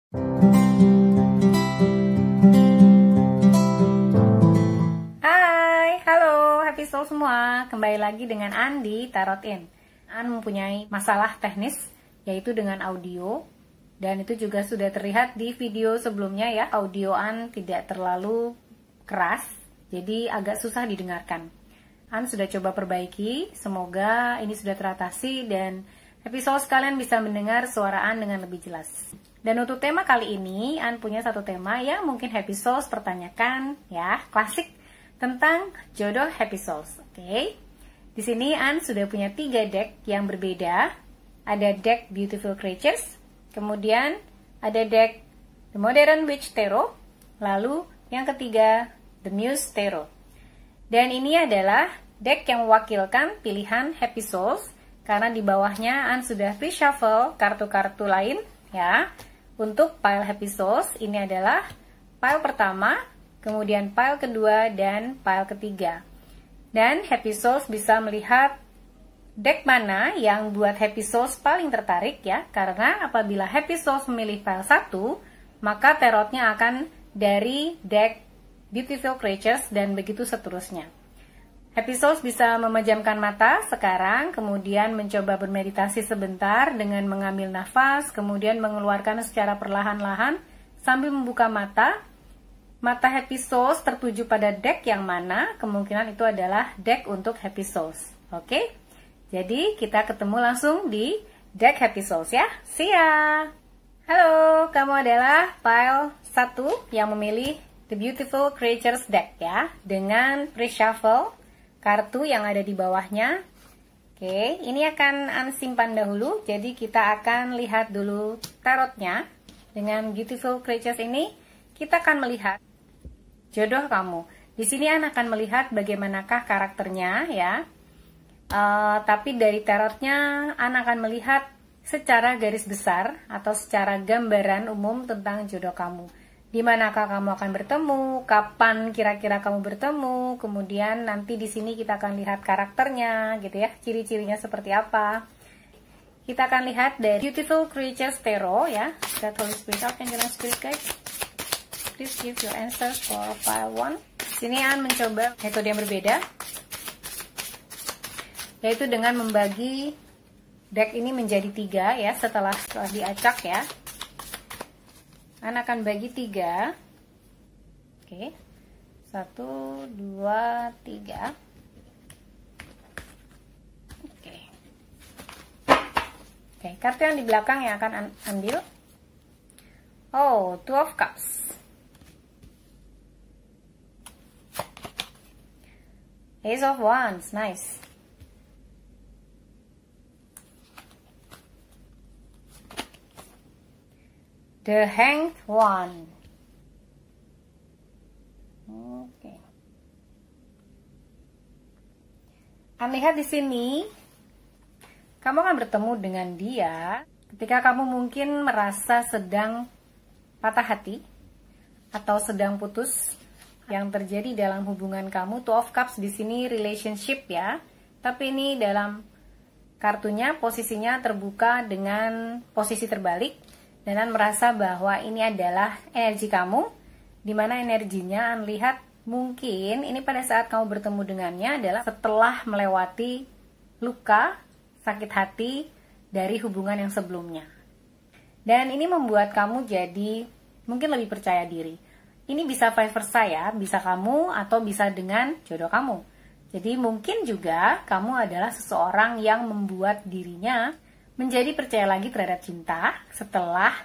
Hai, halo, happy soul semua. Kembali lagi dengan An di Tarot In. An mempunyai masalah teknis, yaitu dengan audio. Dan itu juga sudah terlihat di video sebelumnya ya. Audio An tidak terlalu keras, jadi agak susah didengarkan. An sudah coba perbaiki, semoga ini sudah teratasi dan happy soul sekalian bisa mendengar suara An dengan lebih jelas. Dan untuk tema kali ini, An punya satu tema yang mungkin happy souls pertanyakan ya, klasik tentang jodoh happy souls. Oke. Di sini An sudah punya 3 deck yang berbeda. Ada deck Beautiful Creatures, kemudian ada deck The Modern Witch Tarot, lalu yang ketiga The Muse Tarot. Dan ini adalah deck yang mewakilkan pilihan happy souls karena di bawahnya An sudah reshuffle kartu-kartu lain ya. Untuk pile happy souls ini adalah pile pertama, kemudian pile kedua, dan pile ketiga. Dan happy souls bisa melihat deck mana yang buat happy souls paling tertarik ya. Karena apabila happy souls memilih pile 1, maka tarotnya akan dari deck Beautiful Creatures dan begitu seterusnya. Happy souls bisa memejamkan mata sekarang, kemudian mencoba bermeditasi sebentar dengan mengambil nafas, kemudian mengeluarkan secara perlahan-lahan sambil membuka mata. Mata happy souls tertuju pada deck yang mana, kemungkinan itu adalah deck untuk happy souls. Oke, jadi kita ketemu langsung di deck happy souls ya. See ya! Halo, kamu adalah pile 1 yang memilih The Beautiful Creatures deck ya, dengan reshuffle kartu yang ada di bawahnya. Oke, ini akan An simpan dahulu, jadi kita akan lihat dulu tarotnya. Dengan Beautiful Creatures ini, kita akan melihat jodoh kamu. Di sini An akan melihat bagaimanakah karakternya ya. Tapi dari tarotnya An akan melihat secara garis besar atau secara gambaran umum tentang jodoh kamu. Di manakah kamu akan bertemu, kapan kira-kira kamu bertemu, kemudian nanti di sini kita akan lihat karakternya gitu ya, ciri-cirinya seperti apa. Kita akan lihat dari Beautiful Creatures Tarot ya. That Holy Spirit Archangel and Spirit Guide, please give your answers for pile 1. Sini An mencoba metode yang berbeda, yaitu dengan membagi deck ini menjadi 3 ya, setelah diacak ya. An akan bagi 3. Oke. 1, 2, 3. Oke. Oke, kartu yang di belakang yang akan An ambil. Oh, Two of Cups. Ace of Wands, nice. The Hanged One. Oke. An lihat di sini, kamu akan bertemu dengan dia ketika kamu mungkin merasa sedang patah hati atau sedang putus yang terjadi dalam hubungan kamu. Two of Cups di sini relationship ya, tapi ini dalam kartunya posisinya terbuka dengan posisi terbalik. Dan An merasa bahwa ini adalah energi kamu, dimana energinya An lihat mungkin ini pada saat kamu bertemu dengannya adalah setelah melewati luka, sakit hati dari hubungan yang sebelumnya. Dan ini membuat kamu jadi mungkin lebih percaya diri. Ini bisa vice versa ya, bisa kamu atau bisa dengan jodoh kamu. Jadi mungkin juga kamu adalah seseorang yang membuat dirinya menjadi percaya lagi terhadap cinta setelah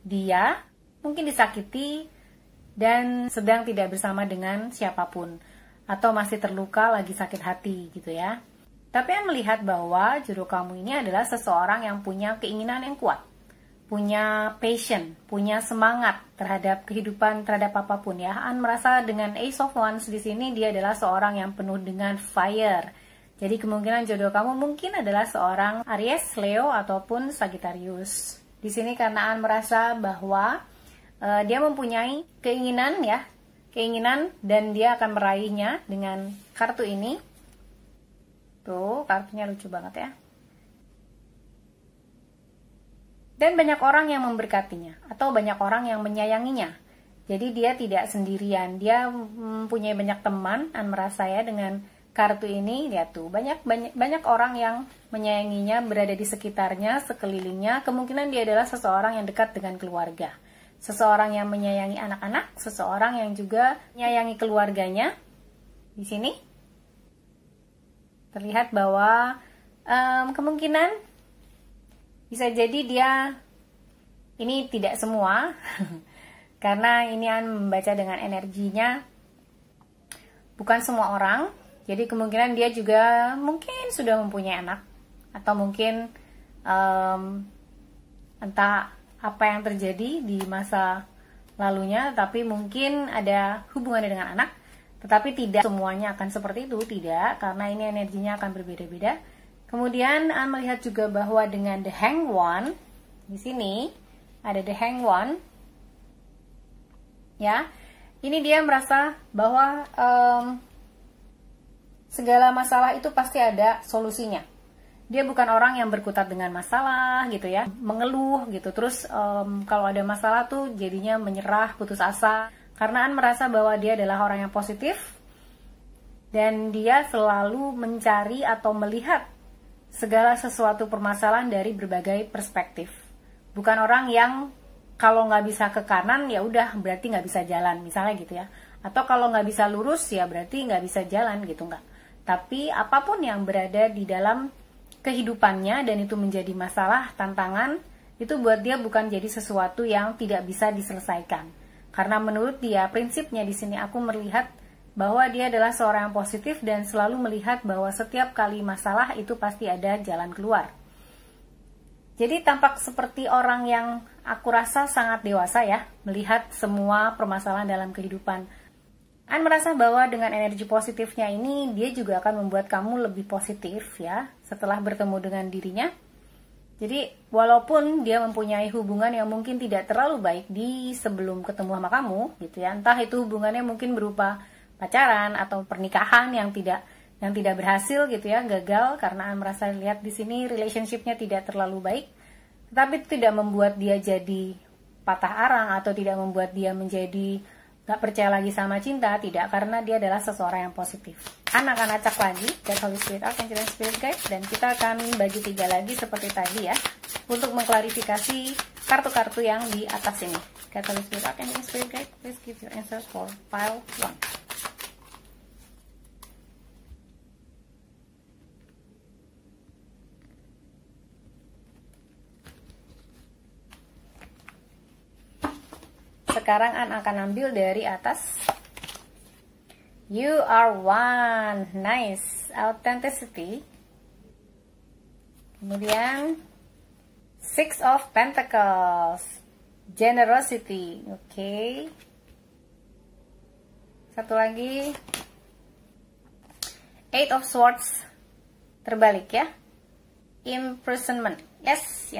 dia mungkin disakiti dan sedang tidak bersama dengan siapapun atau masih terluka lagi sakit hati gitu ya. Tapi An melihat bahwa jodoh kamu ini adalah seseorang yang punya keinginan yang kuat, punya passion, punya semangat terhadap kehidupan, terhadap apapun ya. An merasa dengan Ace of Wands di sini dia adalah seorang yang penuh dengan fire. Jadi kemungkinan jodoh kamu mungkin adalah seorang Aries, Leo, ataupun Sagittarius. Di sini karena An merasa bahwa dia mempunyai keinginan ya, keinginan dan dia akan meraihnya dengan kartu ini. Tuh, kartunya lucu banget ya. Dan banyak orang yang memberkatinya atau banyak orang yang menyayanginya. Jadi dia tidak sendirian, dia mempunyai banyak teman. An merasa ya dengan kartu ini, lihat tuh banyak orang yang menyayanginya, berada di sekitarnya, sekelilingnya. Kemungkinan dia adalah seseorang yang dekat dengan keluarga, seseorang yang menyayangi anak-anak, seseorang yang juga menyayangi keluarganya. Di sini terlihat bahwa kemungkinan bisa jadi dia, ini tidak semua, karena ini membaca dengan energinya, bukan semua orang. Jadi kemungkinan dia juga mungkin sudah mempunyai anak, atau mungkin entah apa yang terjadi di masa lalunya, tapi mungkin ada hubungannya dengan anak. Tetapi tidak semuanya akan seperti itu, tidak, karena ini energinya akan berbeda-beda. Kemudian melihat juga bahwa dengan the Hanged One, di sini ada the Hanged One, ya, ini dia merasa bahwa segala masalah itu pasti ada solusinya. Dia bukan orang yang berkutat dengan masalah gitu ya, mengeluh gitu. Terus kalau ada masalah tuh jadinya menyerah, putus asa. Karena merasa bahwa dia adalah orang yang positif dan dia selalu mencari atau melihat segala sesuatu permasalahan dari berbagai perspektif. Bukan orang yang kalau nggak bisa ke kanan ya udah berarti nggak bisa jalan, misalnya gitu ya. Atau kalau nggak bisa lurus ya berarti nggak bisa jalan gitu, nggak. Tapi apapun yang berada di dalam kehidupannya dan itu menjadi masalah, tantangan, itu buat dia bukan jadi sesuatu yang tidak bisa diselesaikan. Karena menurut dia, prinsipnya di sini aku melihat bahwa dia adalah seorang yang positif dan selalu melihat bahwa setiap kali masalah itu pasti ada jalan keluar. Jadi tampak seperti orang yang aku rasa sangat dewasa ya, melihat semua permasalahan dalam kehidupan. An merasa bahwa dengan energi positifnya ini, dia juga akan membuat kamu lebih positif ya, setelah bertemu dengan dirinya. Jadi walaupun dia mempunyai hubungan yang mungkin tidak terlalu baik di sebelum ketemu sama kamu gitu ya, entah itu hubungannya mungkin berupa pacaran atau pernikahan yang tidak berhasil gitu ya, gagal karena merasa lihat di sini relationship-nya tidak terlalu baik, tetapi itu tidak membuat dia jadi patah arang atau tidak membuat dia menjadi gak percaya lagi sama cinta, tidak, karena dia adalah seseorang yang positif. Akan acak lagi dari Holy Spirit Archangel dan Spirit Guide, dan kita akan bagi 3 lagi seperti tadi ya, untuk mengklarifikasi kartu-kartu yang di atas ini. Holy Spirit Archangel dan Spirit Guide, please give your answers for pile 1. Sekarang akan ambil dari atas. You are one. Nice. Authenticity. Kemudian Six of Pentacles. Generosity. Oke. Satu lagi. Eight of Swords. Terbalik ya. Imprisonment. Yes.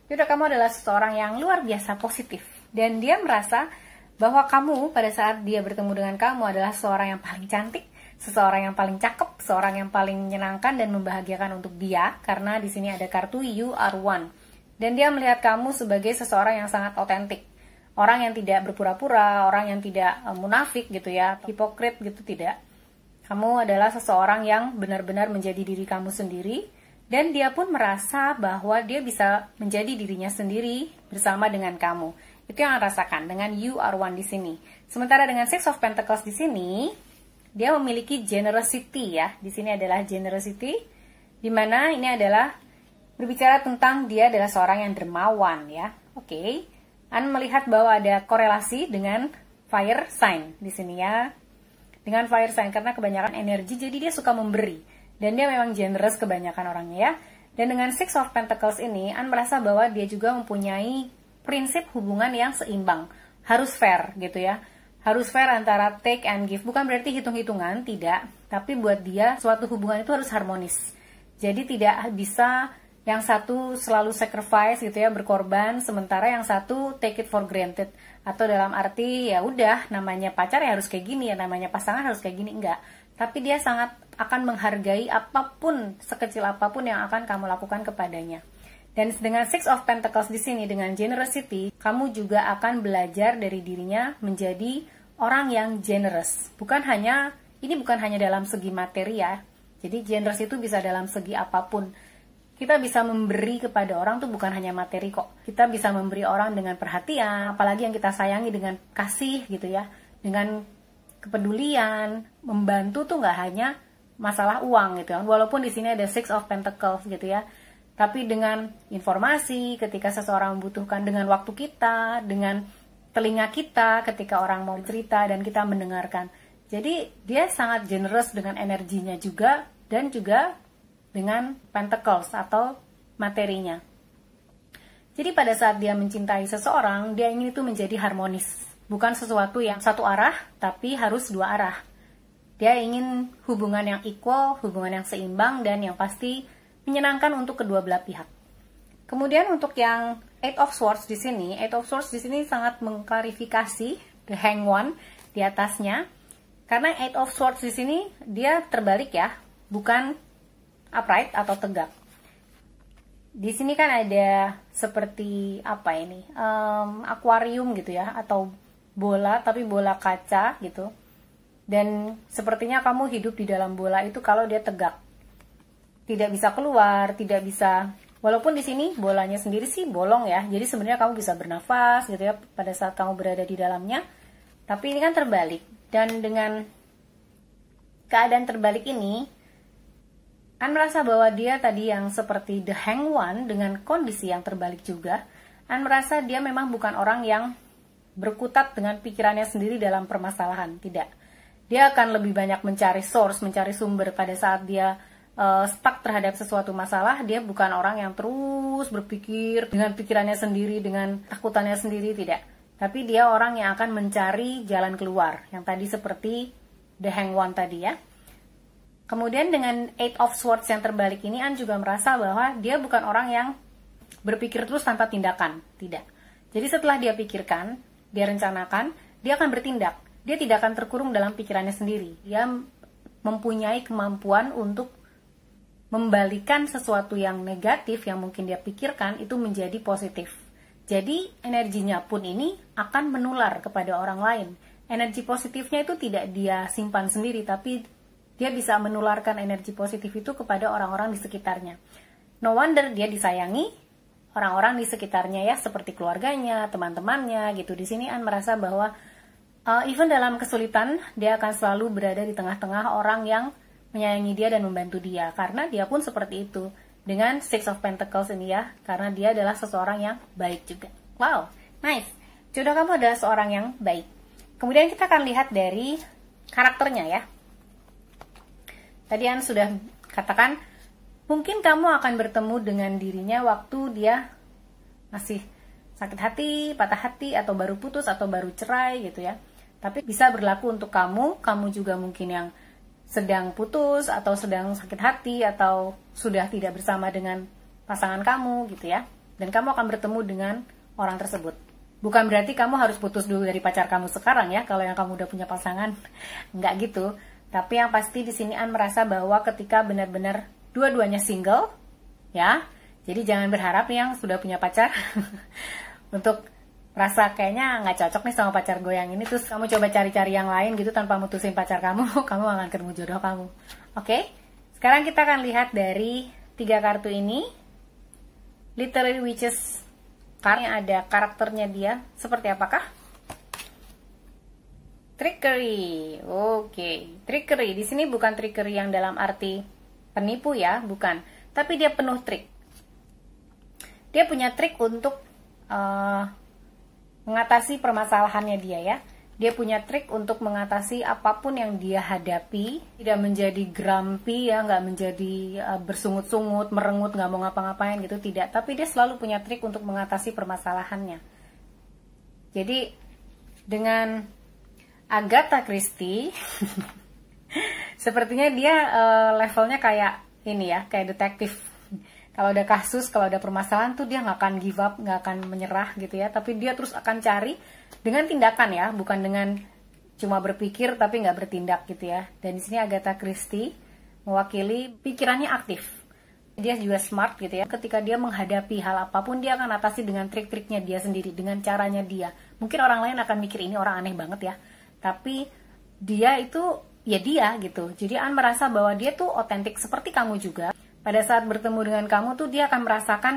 Yaudah, kamu adalah seseorang yang luar biasa positif. Dan dia merasa bahwa kamu pada saat dia bertemu dengan kamu adalah seseorang yang paling cantik, seseorang yang paling cakep, seseorang yang paling menyenangkan dan membahagiakan untuk dia. Karena di sini ada kartu You Are One. Dan dia melihat kamu sebagai seseorang yang sangat otentik. Orang yang tidak berpura-pura, orang yang tidak munafik gitu ya, hipokrit gitu, tidak. Kamu adalah seseorang yang benar-benar menjadi diri kamu sendiri. Dan dia pun merasa bahwa dia bisa menjadi dirinya sendiri bersama dengan kamu. Itu yang rasakan dengan You Are One di sini. Sementara dengan Six of Pentacles di sini, dia memiliki generosity ya. Di sini adalah generosity, di mana ini adalah berbicara tentang dia adalah seorang yang dermawan ya. Oke. An melihat bahwa ada korelasi dengan fire sign di sini ya. Dengan fire sign karena kebanyakan energi, jadi dia suka memberi. Dan dia memang generous kebanyakan orangnya ya. Dan dengan Six of Pentacles ini, An merasa bahwa dia juga mempunyai prinsip hubungan yang seimbang. Harus fair gitu ya. Harus fair antara take and give. Bukan berarti hitung-hitungan, tidak. Tapi buat dia, suatu hubungan itu harus harmonis. Jadi tidak bisa yang satu selalu sacrifice gitu ya, berkorban. Sementara yang satu take it for granted. Atau dalam arti ya udah, namanya pacar ya harus kayak gini ya, namanya pasangan harus kayak gini. Enggak. tapi dia sangat akan menghargai apapun, sekecil apapun yang akan kamu lakukan kepadanya. Dan dengan Six of Pentacles di sini, dengan generosity, kamu juga akan belajar dari dirinya menjadi orang yang generous. Ini bukan hanya dalam segi materi ya. Jadi generous itu bisa dalam segi apapun. Kita bisa memberi kepada orang tuh bukan hanya materi kok. Kita bisa memberi orang dengan perhatian, apalagi yang kita sayangi, dengan kasih gitu ya. Dengan kepedulian, membantu tuh nggak hanya masalah uang gitu kan. Walaupun di sini ada Six of Pentacles gitu ya. Tapi dengan informasi ketika seseorang membutuhkan, dengan waktu kita, dengan telinga kita ketika orang mau cerita dan kita mendengarkan. Jadi dia sangat generous dengan energinya juga, dan juga dengan pentacles atau materinya. Jadi pada saat dia mencintai seseorang, dia ingin itu menjadi harmonis. Bukan sesuatu yang satu arah, tapi harus dua arah. Dia ingin hubungan yang equal, hubungan yang seimbang, dan yang pasti menyenangkan untuk kedua belah pihak. Kemudian untuk yang Eight of Swords di sini, sangat mengklarifikasi the Hanged One di atasnya. Karena Eight of Swords di sini dia terbalik ya, bukan upright atau tegak. Di sini kan ada seperti apa ini, akuarium gitu ya, atau bola, tapi bola kaca gitu. Dan sepertinya kamu hidup di dalam bola itu kalau dia tegak, tidak bisa keluar, tidak bisa. Walaupun di sini bolanya sendiri sih bolong ya, jadi sebenarnya kamu bisa bernafas gitu ya pada saat kamu berada di dalamnya. Tapi ini kan terbalik, dan dengan keadaan terbalik ini, An merasa bahwa dia tadi yang seperti the Hanged One dengan kondisi yang terbalik juga. An merasa dia memang bukan orang yang berkutat dengan pikirannya sendiri dalam permasalahan, tidak. Dia akan lebih banyak mencari source, mencari sumber pada saat dia stuck terhadap sesuatu masalah. Dia bukan orang yang terus berpikir dengan pikirannya sendiri, dengan takutannya sendiri, tidak. Tapi dia orang yang akan mencari jalan keluar, yang tadi seperti the Hanged One tadi ya. Kemudian dengan Eight of Swords yang terbalik ini, An juga merasa bahwa dia bukan orang yang berpikir terus tanpa tindakan. Tidak. Jadi setelah dia pikirkan, dia rencanakan, dia akan bertindak. Dia tidak akan terkurung dalam pikirannya sendiri. Dia mempunyai kemampuan untuk membalikan sesuatu yang negatif yang mungkin dia pikirkan itu menjadi positif. Jadi energinya pun ini akan menular kepada orang lain. Energi positifnya itu tidak dia simpan sendiri, tapi dia bisa menularkan energi positif itu kepada orang-orang di sekitarnya. No wonder dia disayangi orang-orang di sekitarnya ya, seperti keluarganya, teman-temannya gitu. Di sini An merasa bahwa even dalam kesulitan, dia akan selalu berada di tengah-tengah orang yang menyayangi dia dan membantu dia. Karena dia pun seperti itu dengan Six of Pentacles ini ya, karena dia adalah seseorang yang baik juga. Wow, nice. Jodoh kamu adalah seorang yang baik. Kemudian kita akan lihat dari karakternya ya. Tadi An sudah katakan, mungkin kamu akan bertemu dengan dirinya waktu dia masih sakit hati, patah hati, atau baru putus, atau baru cerai gitu ya. Tapi bisa berlaku untuk kamu juga mungkin yang sedang putus, atau sedang sakit hati, atau sudah tidak bersama dengan pasangan kamu gitu ya. Dan kamu akan bertemu dengan orang tersebut. Bukan berarti kamu harus putus dulu dari pacar kamu sekarang ya, kalau yang kamu udah punya pasangan. Enggak gitu. Tapi yang pasti di sini An merasa bahwa ketika benar-benar dua-duanya single, ya, jadi jangan berharap yang sudah punya pacar untuk rasa kayaknya nggak cocok nih sama pacar gue yang ini, terus kamu coba cari-cari yang lain gitu tanpa mutusin pacar kamu, kamu akan ketemu jodoh kamu. Oke, sekarang kita akan lihat dari 3 kartu ini, Literary Witches card yang ada karakternya dia seperti apakah? Trickery. Oke, trickery di sini bukan trickery yang dalam arti penipu ya, bukan. Tapi dia penuh trik. Dia punya trik untuk mengatasi permasalahannya dia ya. Dia punya trik untuk mengatasi apapun yang dia hadapi, tidak menjadi grumpy ya, nggak menjadi bersungut-sungut, merengut, nggak mau ngapa-ngapain gitu, tidak. Tapi dia selalu punya trik untuk mengatasi permasalahannya. Jadi dengan Agatha Christie sepertinya dia levelnya kayak ini ya, kayak detektif. Kalau ada kasus, kalau ada permasalahan tuh dia nggak akan give up, nggak akan menyerah gitu ya. Tapi dia terus akan cari dengan tindakan ya, bukan dengan cuma berpikir tapi nggak bertindak gitu ya. Dan di sini Agatha Christie mewakili pikirannya aktif. Dia juga smart gitu ya. Ketika dia menghadapi hal apapun, dia akan atasi dengan trik-triknya dia sendiri, dengan caranya dia. Mungkin orang lain akan mikir ini orang aneh banget ya, tapi dia itu ya dia gitu. Jadi Anne merasa bahwa dia tuh otentik seperti kamu juga. Pada saat bertemu dengan kamu tuh dia akan merasakan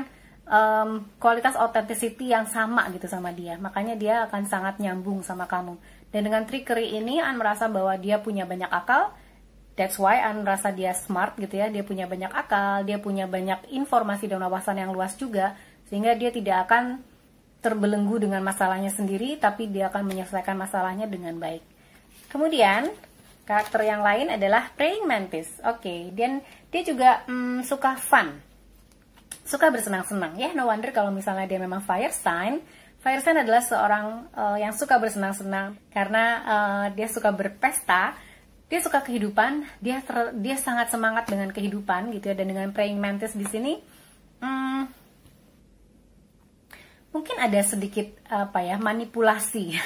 kualitas authenticity yang sama gitu sama dia. Makanya dia akan sangat nyambung sama kamu. Dan dengan trickery ini Anne merasa bahwa dia punya banyak akal. That's why Anne merasa dia smart gitu ya. Dia punya banyak akal, dia punya banyak informasi dan wawasan yang luas juga. Sehingga dia tidak akan terbelenggu dengan masalahnya sendiri, tapi dia akan menyelesaikan masalahnya dengan baik. Kemudian karakter yang lain adalah Praying Mantis. Oke, dan dia juga suka fun, suka bersenang-senang ya. No wonder kalau misalnya dia memang fire sign. Fire sign adalah seorang yang suka bersenang-senang karena dia suka berpesta, dia suka kehidupan, dia sangat semangat dengan kehidupan gitu ya. Dan dengan Praying Mantis di sini mungkin ada sedikit manipulasi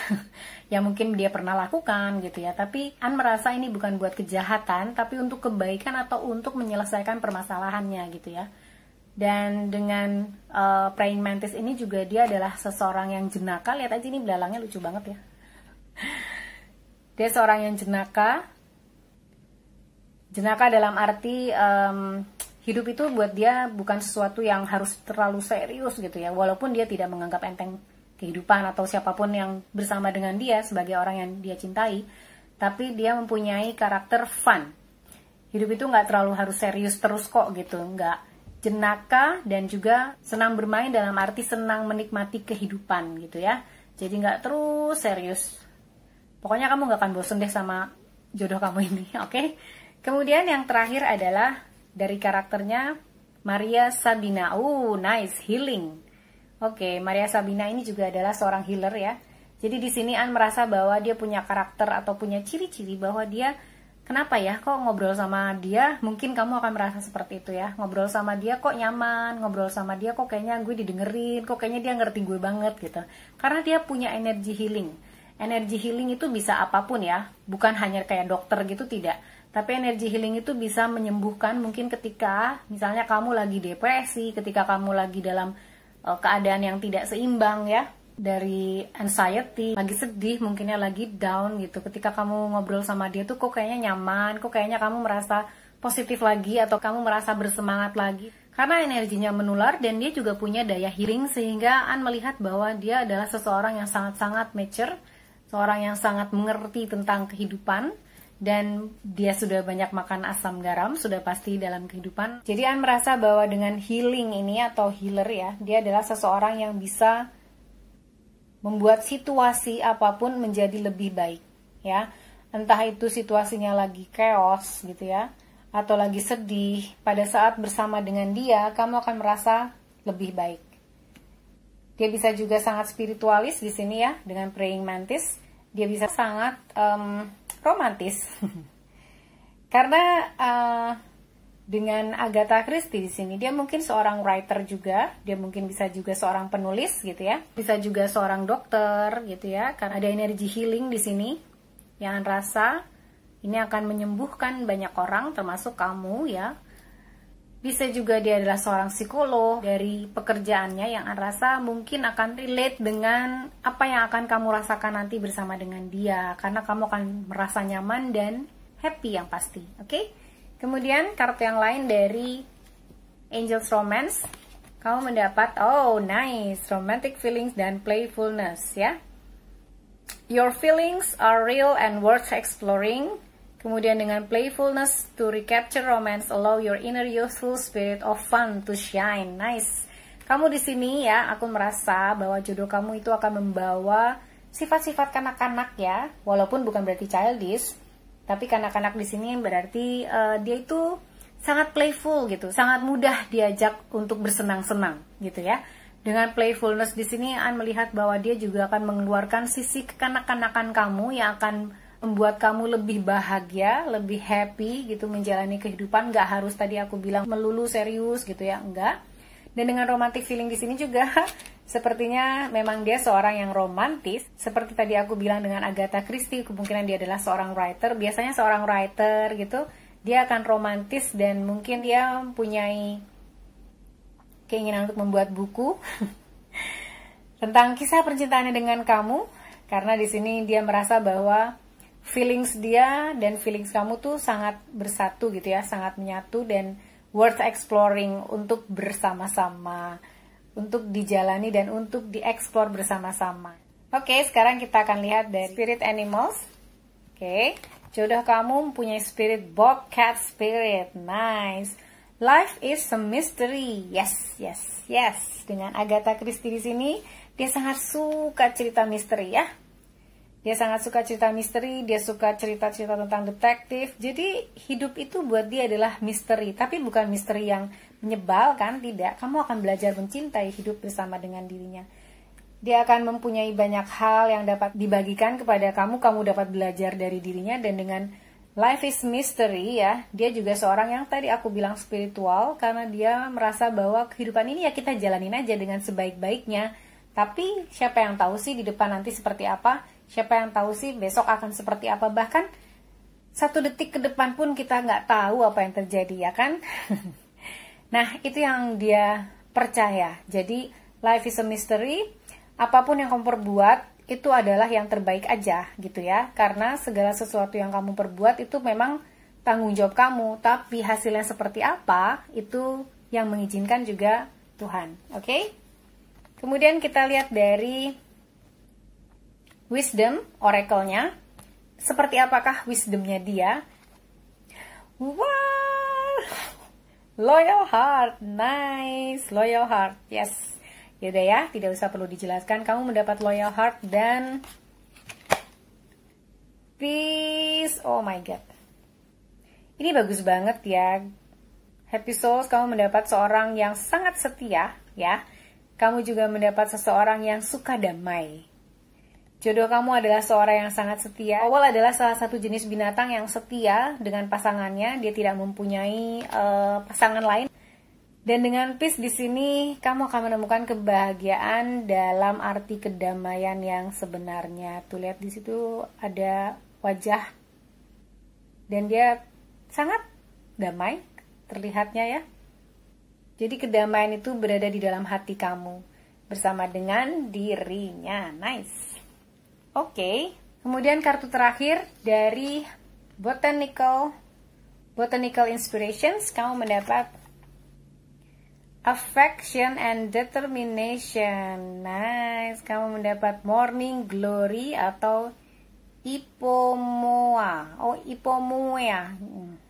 yang mungkin dia pernah lakukan gitu ya. Tapi Anne merasa ini bukan buat kejahatan, tapi untuk kebaikan atau untuk menyelesaikan permasalahannya gitu ya. Dan dengan Praying Mantis ini juga dia adalah seseorang yang jenaka. Lihat aja ini belalangnya lucu banget ya. Dia seorang yang jenaka. Jenaka dalam arti hidup itu buat dia bukan sesuatu yang harus terlalu serius gitu ya. Walaupun dia tidak menganggap enteng kehidupan atau siapapun yang bersama dengan dia sebagai orang yang dia cintai, tapi dia mempunyai karakter fun. Hidup itu nggak terlalu harus serius terus kok gitu, nggak. Jenaka dan juga senang bermain dalam arti senang menikmati kehidupan gitu ya. Jadi nggak terus serius. Pokoknya kamu nggak akan bosen deh sama jodoh kamu ini, oke? Kemudian yang terakhir adalah dari karakternya Maria Sabina. Nice, healing. Oke, Maria Sabina ini juga adalah seorang healer ya. Jadi di sini Anne merasa bahwa dia punya karakter atau punya ciri-ciri bahwa dia, kenapa ya kok ngobrol sama dia, mungkin kamu akan merasa seperti itu ya. Ngobrol sama dia kok nyaman, ngobrol sama dia kok kayaknya gue didengerin, kok kayaknya dia ngerti gue banget gitu. Karena dia punya energi healing. Energi healing itu bisa apapun ya, bukan hanya kayak dokter gitu, tidak. Tapi energi healing itu bisa menyembuhkan mungkin ketika misalnya kamu lagi depresi, ketika kamu lagi dalam keadaan yang tidak seimbang ya, dari anxiety, lagi sedih, mungkinnya lagi down gitu. Ketika kamu ngobrol sama dia tuh kok kayaknya nyaman, kok kayaknya kamu merasa positif lagi atau kamu merasa bersemangat lagi. Karena energinya menular dan dia juga punya daya healing, sehingga Anne melihat bahwa dia adalah seseorang yang sangat-sangat mature, seorang yang sangat mengerti tentang kehidupan. Dan dia sudah banyak makan asam garam, sudah pasti dalam kehidupan. Jadi Anne merasa bahwa dengan healing ini atau healer ya, dia adalah seseorang yang bisa membuat situasi apapun menjadi lebih baik ya. Entah itu situasinya lagi chaos gitu ya, atau lagi sedih, pada saat bersama dengan dia kamu akan merasa lebih baik. Dia bisa juga sangat spiritualis di sini ya dengan Praying Mantis. Dia bisa sangat romantis. Karena dengan Agatha Christie di sini dia mungkin seorang writer juga, dia mungkin bisa juga seorang penulis gitu ya, bisa juga seorang dokter gitu ya, karena ada energi healing di sini yang rasa ini akan menyembuhkan banyak orang termasuk kamu ya. Bisa juga dia adalah seorang psikolog, dari pekerjaannya yang rasa mungkin akan relate dengan apa yang akan kamu rasakan nanti bersama dengan dia, karena kamu akan merasa nyaman dan happy yang pasti. Oke? Kemudian kartu yang lain dari Angel's Romance, kamu mendapat nice, romantic feelings dan playfulness ya. Your feelings are real and worth exploring. Kemudian dengan playfulness to recapture romance, allow your inner youthful spirit of fun to shine. Nice. Kamu di sini ya, aku merasa bahwa jodoh kamu itu akan membawa sifat-sifat kanak-kanak ya, walaupun bukan berarti childish, tapi kanak-kanak di sini berarti dia itu sangat playful gitu, sangat mudah diajak untuk bersenang-senang gitu ya. Dengan playfulness di sini Anne melihat bahwa dia juga akan mengeluarkan sisi kekanak-kanakan kamu yang akan membuat kamu lebih bahagia, lebih happy gitu menjalani kehidupan. Nggak harus tadi aku bilang melulu serius gitu ya, enggak. Dan dengan romantic feeling di sini juga Sepertinya memang dia seorang yang romantis. Seperti tadi aku bilang dengan Agatha Christie, kemungkinan dia adalah seorang writer. Biasanya seorang writer gitu, dia akan romantis dan mungkin dia mempunyai keinginan untuk membuat buku tentang kisah percintaannya dengan kamu. Karena di sini dia merasa bahwa feelings dia dan feelings kamu tuh sangat bersatu gitu ya, sangat menyatu dan worth exploring untuk bersama-sama, untuk dijalani dan untuk dieksplor bersama-sama. Oke, sekarang kita akan lihat dari spirit animals. Oke, jodoh kamu mempunyai spirit bobcat spirit. Nice. Life is a mystery. Yes, yes, yes. Dengan Agatha Christie di sini, dia sangat suka cerita misteri ya. Dia sangat suka cerita misteri, dia suka cerita-cerita tentang detektif. Jadi hidup itu buat dia adalah misteri, tapi bukan misteri yang menyebalkan, tidak. Kamu akan belajar mencintai hidup bersama dengan dirinya. Dia akan mempunyai banyak hal yang dapat dibagikan kepada kamu dapat belajar dari dirinya. Dan dengan life is mystery ya, dia juga seorang yang tadi aku bilang spiritual, karena dia merasa bahwa kehidupan ini ya kita jalanin aja dengan sebaik-baiknya. Tapi siapa yang tahu sih di depan nanti seperti apa? Siapa yang tahu sih besok akan seperti apa? Bahkan 1 detik ke depan pun kita nggak tahu apa yang terjadi, ya kan? Nah, itu yang dia percaya. Jadi, life is a mystery. Apapun yang kamu perbuat, itu adalah yang terbaik aja, gitu ya. Karena segala sesuatu yang kamu perbuat itu memang tanggung jawab kamu. Tapi hasilnya seperti apa, itu yang mengizinkan juga Tuhan. Oke? Kemudian kita lihat dari wisdom, oracle-nya. Seperti apakah wisdom-nya dia? Wow! Loyal heart. Nice. Loyal heart. Yes. Yaudah ya, tidak usah perlu dijelaskan. Kamu mendapat loyal heart dan peace. Oh my god. Ini bagus banget ya. Happy Souls, kamu mendapat seorang yang sangat setia ya. Kamu juga mendapat seseorang yang suka damai. Jodoh kamu adalah seorang yang sangat setia. Owl adalah salah satu jenis binatang yang setia dengan pasangannya. Dia tidak mempunyai pasangan lain. Dan dengan peace di sini, kamu akan menemukan kebahagiaan dalam arti kedamaian yang sebenarnya. Tuh lihat di situ ada wajah. Dan dia sangat damai terlihatnya ya. Jadi kedamaian itu berada di dalam hati kamu bersama dengan dirinya. Nice. Oke, kemudian kartu terakhir dari Botanical Inspirations, kamu mendapat Affection and Determination. Nice, kamu mendapat Morning Glory atau Ipomoa. Oh, Ipomoa.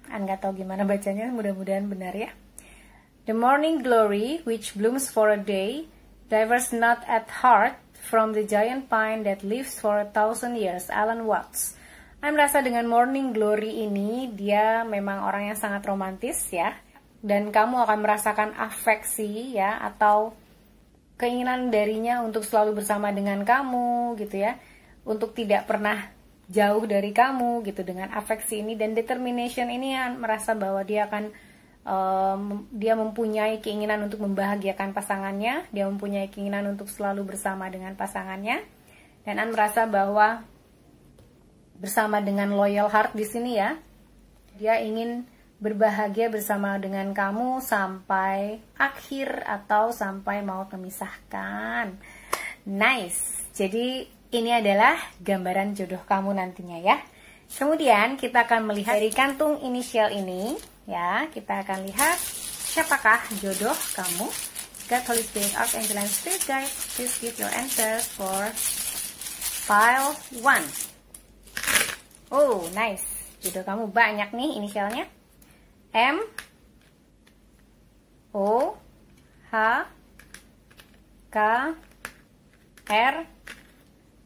Nggak tahu gimana bacanya, mudah-mudahan benar ya. The morning glory, which blooms for a day, diverges not at heart from the giant pine that lives for 1,000 years. Alan Watts. Saya merasa dengan morning glory ini, dia memang orang yang sangat romantis ya. Dan kamu akan merasakan afeksi ya, atau keinginan darinya untuk selalu bersama dengan kamu gitu ya. Untuk tidak pernah jauh dari kamu gitu. Dengan afeksi ini dan determination ini yang merasa bahwa dia akan dia mempunyai keinginan untuk membahagiakan pasangannya, dia mempunyai keinginan untuk selalu bersama dengan pasangannya, dan An merasa bahwa bersama dengan loyal heart di sini ya, dia ingin berbahagia bersama dengan kamu sampai akhir atau sampai maut memisahkan. Nice. Jadi ini adalah gambaran jodoh kamu nantinya ya. Kemudian kita akan melihat dari kantung inisial ini ya, kita akan lihat siapakah jodoh kamu. God, Holy Spirit, Archangel, and Spirit Guide, please give your answers for file 1. Oh, nice. Jodoh kamu banyak nih inisialnya. M, O, H, K, R,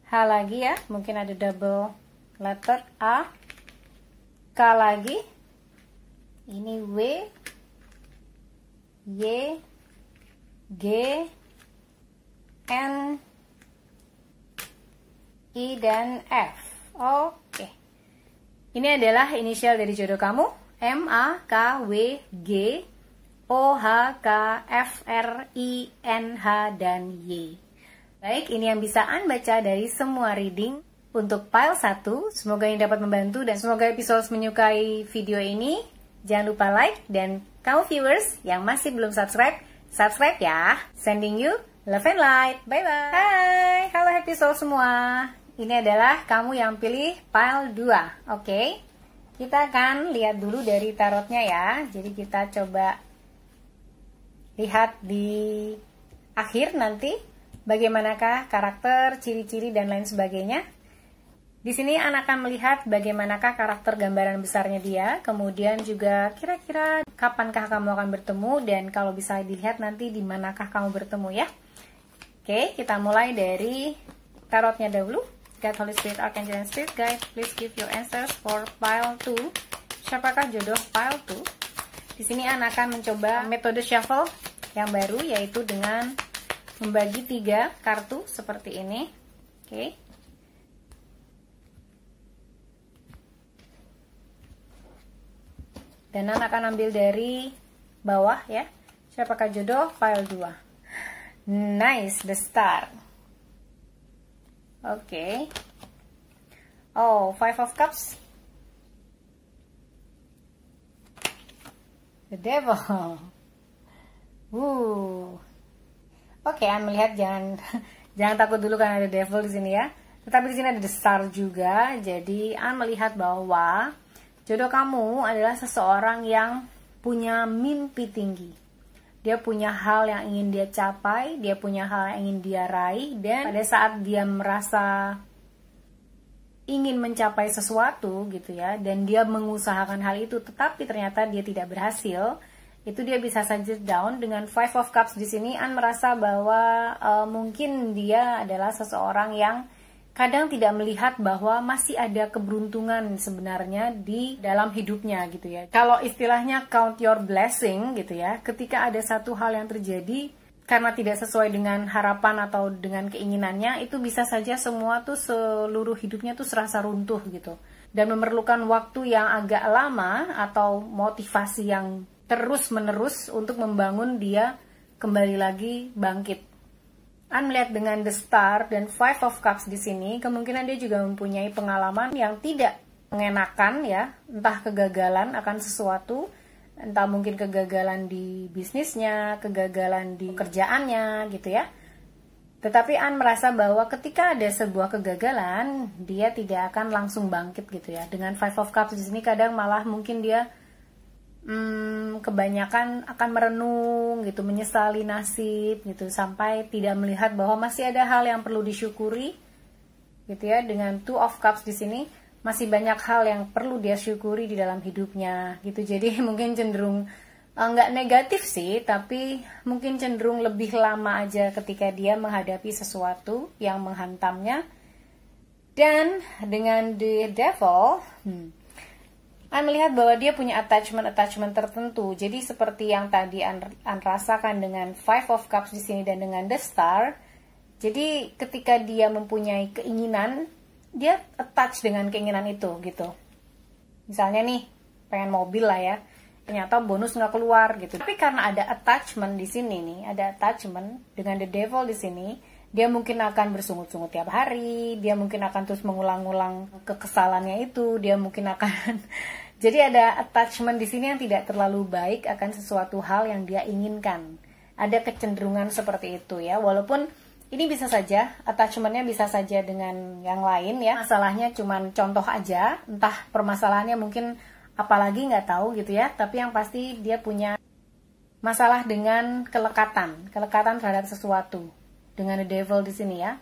H lagi ya, mungkin ada double letter A, K lagi, ini W, Y, G, N, I, dan F. Oke. Ini adalah inisial dari jodoh kamu. M, A, K, W, G, O, H, K, F, R, I, N, H, dan Y. Baik, ini yang bisa An baca dari semua reading untuk file 1. Semoga ini dapat membantu dan semoga episode menyukai video ini. Jangan lupa like dan kamu viewers yang masih belum subscribe, subscribe ya. Sending you love and light. Bye-bye. Hai, halo happy soul semua. Ini adalah kamu yang pilih file 2. Oke, kita akan lihat dulu dari tarotnya ya. Jadi kita coba lihat di akhir nanti bagaimanakah karakter, ciri-ciri, dan lain sebagainya. Di sini An akan melihat bagaimanakah karakter gambaran besarnya dia, kemudian juga kira-kira kapankah kamu akan bertemu, dan kalau bisa dilihat nanti di manakah kamu bertemu ya. Oke, kita mulai dari tarotnya dahulu. God, Holy Spirit, Archangel, and Spirit Guide, please give your answers for file 2. Siapakah jodoh file 2? Di sini An akan mencoba metode shuffle yang baru, yaitu dengan membagi 3 kartu seperti ini. Oke. Dan An akan ambil dari bawah ya. Siapakah jodoh file 2? Nice, the star. Oke. Oh, 5 of cups. The devil. Oke, An melihat jangan takut dulu karena ada devil di sini ya. Tetapi di sini ada the star juga. Jadi An melihat bahwa jodoh kamu adalah seseorang yang punya mimpi tinggi. Dia punya hal yang ingin dia capai, dia punya hal yang ingin dia raih, dan pada saat dia merasa ingin mencapai sesuatu gitu ya, dan dia mengusahakan hal itu tetapi ternyata dia tidak berhasil, itu dia bisa saja down. Dengan 5 of cups di sini An merasa bahwa mungkin dia adalah seseorang yang kadang tidak melihat bahwa masih ada keberuntungan sebenarnya di dalam hidupnya gitu ya. Kalau istilahnya count your blessing gitu ya, ketika ada satu hal yang terjadi karena tidak sesuai dengan harapan atau dengan keinginannya, itu bisa saja semua tuh seluruh hidupnya tuh serasa runtuh gitu. Dan memerlukan waktu yang agak lama atau motivasi yang terus-menerus untuk membangun dia kembali lagi bangkit. An melihat dengan the star dan 5 of cups di sini, kemungkinan dia juga mempunyai pengalaman yang tidak mengenakan ya, entah kegagalan akan sesuatu, entah mungkin kegagalan di bisnisnya, kegagalan di kerjaannya gitu ya. Tetapi An merasa bahwa ketika ada sebuah kegagalan, dia tidak akan langsung bangkit gitu ya. Dengan 5 of cups di sini kadang malah mungkin dia kebanyakan akan merenung gitu, menyesali nasib gitu, sampai tidak melihat bahwa masih ada hal yang perlu disyukuri gitu ya. Dengan 2 of cups di sini masih banyak hal yang perlu dia syukuri di dalam hidupnya gitu. Jadi mungkin cenderung nggak negatif sih, tapi mungkin cenderung lebih lama aja ketika dia menghadapi sesuatu yang menghantamnya. Dan dengan the devil, An melihat bahwa dia punya attachment tertentu. Jadi seperti yang tadi An rasakan dengan 5 of cups di sini dan dengan the star. Jadi ketika dia mempunyai keinginan, dia attach dengan keinginan itu gitu. Misalnya nih, pengen mobil lah ya, ternyata bonus nggak keluar gitu. Tapi karena ada attachment di sini nih, ada attachment dengan the devil di sini, dia mungkin akan bersungut-sungut tiap hari, dia mungkin akan terus mengulang-ulang kekesalannya itu, dia mungkin akan jadi ada attachment di sini yang tidak terlalu baik akan sesuatu hal yang dia inginkan. Ada kecenderungan seperti itu ya, walaupun ini bisa saja attachmentnya bisa saja dengan yang lain ya. Masalahnya cuman contoh aja, entah permasalahannya mungkin apalagi nggak tahu gitu ya. Tapi yang pasti dia punya masalah dengan kelekatan terhadap sesuatu. Dengan the devil di sini ya.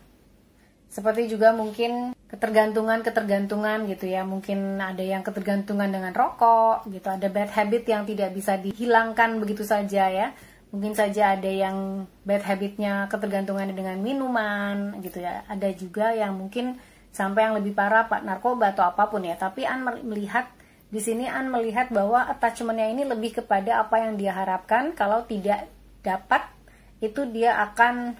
Seperti juga mungkin ketergantungan gitu ya. Mungkin ada yang ketergantungan dengan rokok gitu. Ada bad habit yang tidak bisa dihilangkan begitu saja ya. Mungkin saja ada yang bad habitnya ketergantungan dengan minuman gitu ya. Ada juga yang mungkin sampai yang lebih parah narkoba atau apapun ya. Tapi An melihat di sini melihat bahwa attachmentnya ini lebih kepada apa yang dia harapkan. Kalau tidak dapat itu dia akan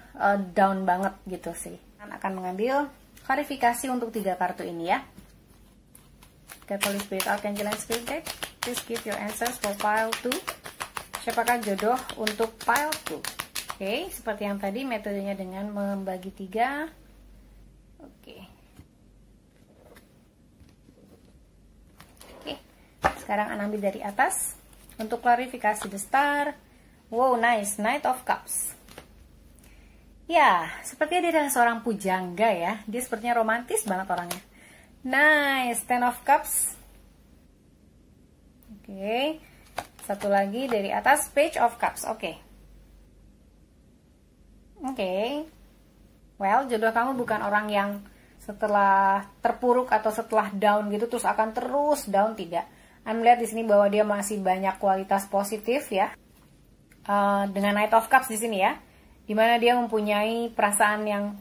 down banget gitu sih. An akan mengambil klarifikasi untuk 3 kartu ini ya. God, Holy Spirit, Archangel, and Spirit Guide, please give your answers for file 2. siapakah jodoh untuk pile 2? Oke, seperti yang tadi metodenya dengan membagi 3. Oke. Oke, sekarang An ambil dari atas. Untuk klarifikasi the star. Wow, nice, Knight of Cups. Ya, sepertinya dia adalah seorang pujangga ya. Dia sepertinya romantis banget orangnya. Nice, Ten of Cups. Oke. Satu lagi dari atas, Page of Cups. Oke. Well, jodoh kamu bukan orang yang setelah terpuruk atau setelah down gitu terus akan terus down, tidak. Anda melihat di sini bahwa dia masih banyak kualitas positif ya. Dengan Knight of Cups di sini ya. Dimana dia mempunyai perasaan yang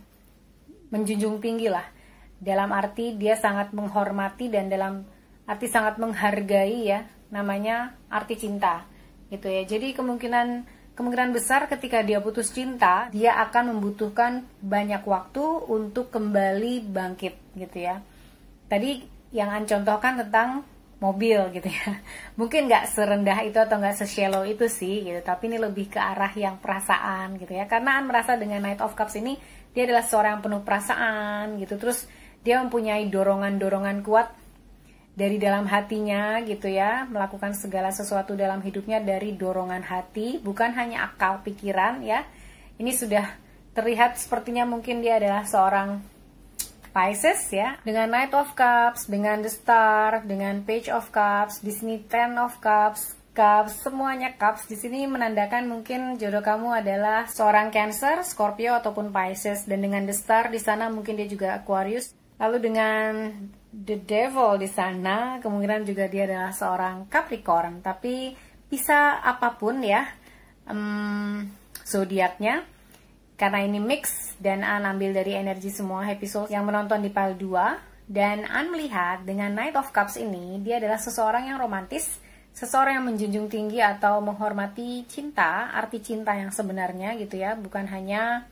menjunjung tinggi lah. Dalam arti dia sangat menghormati dan dalam arti sangat menghargai ya. Namanya arti cinta gitu ya. Jadi kemungkinan besar ketika dia putus cinta, dia akan membutuhkan banyak waktu untuk kembali bangkit gitu ya. Tadi yang An contohkan tentang mobil gitu ya. Mungkin nggak serendah itu atau nggak se-shallow itu sih gitu, tapi ini lebih ke arah yang perasaan gitu ya. Karena An merasa dengan Knight of Cups ini dia adalah seorang yang penuh perasaan gitu. Terus dia mempunyai dorongan-dorongan kuat dari dalam hatinya gitu ya, melakukan segala sesuatu dalam hidupnya dari dorongan hati, bukan hanya akal pikiran ya. Ini sudah terlihat sepertinya mungkin dia adalah seorang Pisces ya, dengan Knight of Cups, dengan the Star, dengan Page of Cups, di sini Ten of Cups, semuanya Cups. Di sini menandakan mungkin jodoh kamu adalah seorang Cancer, Scorpio ataupun Pisces, dan dengan the Star di sana mungkin dia juga Aquarius. Lalu dengan the Devil di sana kemungkinan juga dia adalah seorang Capricorn, tapi bisa apapun ya zodiaknya. Karena ini mix dan An ambil dari energi semua happy souls yang menonton di pile 2. Dan An melihat dengan Knight of Cups ini, dia adalah seseorang yang romantis, seseorang yang menjunjung tinggi atau menghormati cinta, arti cinta yang sebenarnya gitu ya. Bukan hanya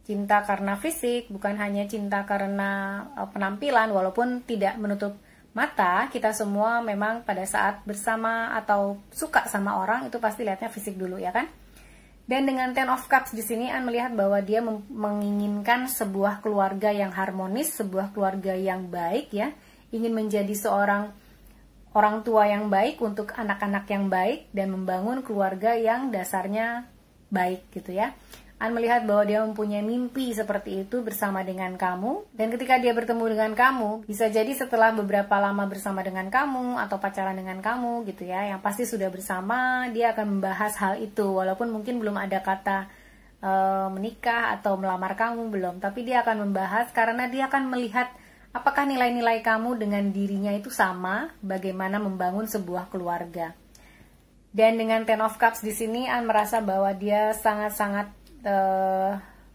cinta karena fisik, bukan hanya cinta karena penampilan, walaupun tidak menutup mata, kita semua memang pada saat bersama atau suka sama orang itu pasti lihatnya fisik dulu ya kan. Dan dengan Ten of Cups di sini An melihat bahwa dia menginginkan sebuah keluarga yang harmonis, sebuah keluarga yang baik ya, ingin menjadi seorang orang tua yang baik untuk anak-anak yang baik dan membangun keluarga yang dasarnya baik gitu ya. An melihat bahwa dia mempunyai mimpi seperti itu bersama dengan kamu, dan ketika dia bertemu dengan kamu, bisa jadi setelah beberapa lama bersama dengan kamu atau pacaran dengan kamu gitu ya, yang pasti sudah bersama, dia akan membahas hal itu walaupun mungkin belum ada kata menikah atau melamar kamu belum, tapi dia akan membahas karena dia akan melihat apakah nilai-nilai kamu dengan dirinya itu sama, bagaimana membangun sebuah keluarga. Dan dengan Ten of Cups di sini An merasa bahwa dia sangat-sangat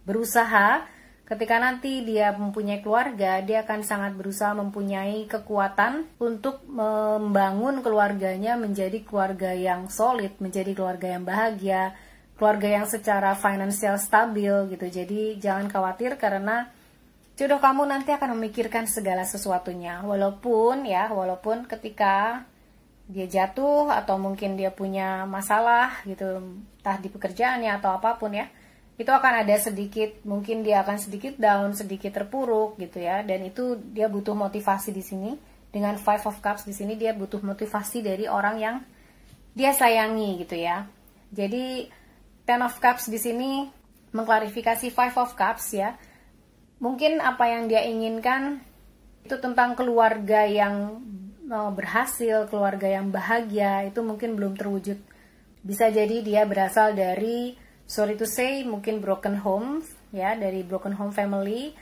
berusaha. Ketika nanti dia mempunyai keluarga, dia akan sangat berusaha mempunyai kekuatan untuk membangun keluarganya menjadi keluarga yang solid, menjadi keluarga yang bahagia, keluarga yang secara finansial stabil gitu. Jadi jangan khawatir karena jodoh kamu nanti akan memikirkan segala sesuatunya. Walaupun ketika dia jatuh atau mungkin dia punya masalah gitu, entah di pekerjaannya atau apapun ya, itu akan ada sedikit, mungkin dia akan sedikit down, sedikit terpuruk gitu ya, dan itu dia butuh motivasi di sini. Dengan Five of Cups di sini dia butuh motivasi dari orang yang dia sayangi gitu ya. Jadi Ten of Cups di sini mengklarifikasi Five of Cups ya. Mungkin apa yang dia inginkan itu tentang keluarga yang berhasil, keluarga yang bahagia, itu mungkin belum terwujud. Bisa jadi dia berasal dari, sorry to say, mungkin broken home ya, dari broken home family,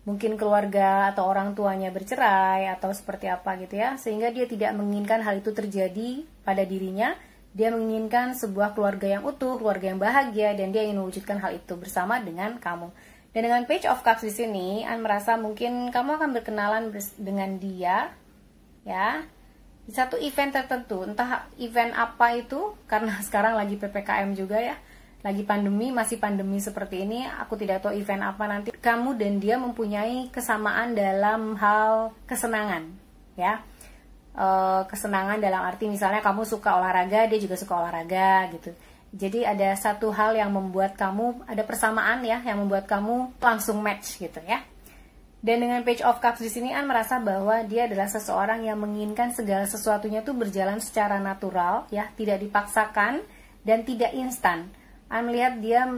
mungkin keluarga atau orang tuanya bercerai atau seperti apa gitu ya, sehingga dia tidak menginginkan hal itu terjadi pada dirinya. Dia menginginkan sebuah keluarga yang utuh, keluarga yang bahagia, dan dia ingin mewujudkan hal itu bersama dengan kamu. Dan dengan Page of Cups di sini, An merasa mungkin kamu akan berkenalan dengan dia ya di satu event tertentu, entah event apa itu, karena sekarang lagi PPKM juga ya, lagi pandemi, masih pandemi seperti ini, aku tidak tahu event apa nanti. Kamu dan dia mempunyai kesamaan dalam hal kesenangan ya. kesenangan dalam arti misalnya kamu suka olahraga, dia juga suka olahraga gitu. Jadi ada satu hal yang membuat kamu, ada persamaan ya, yang membuat kamu langsung match gitu ya. Dan dengan Page of Cups di sini An merasa bahwa dia adalah seseorang yang menginginkan segala sesuatunya tuh berjalan secara natural ya, tidak dipaksakan dan tidak instan. An melihat dia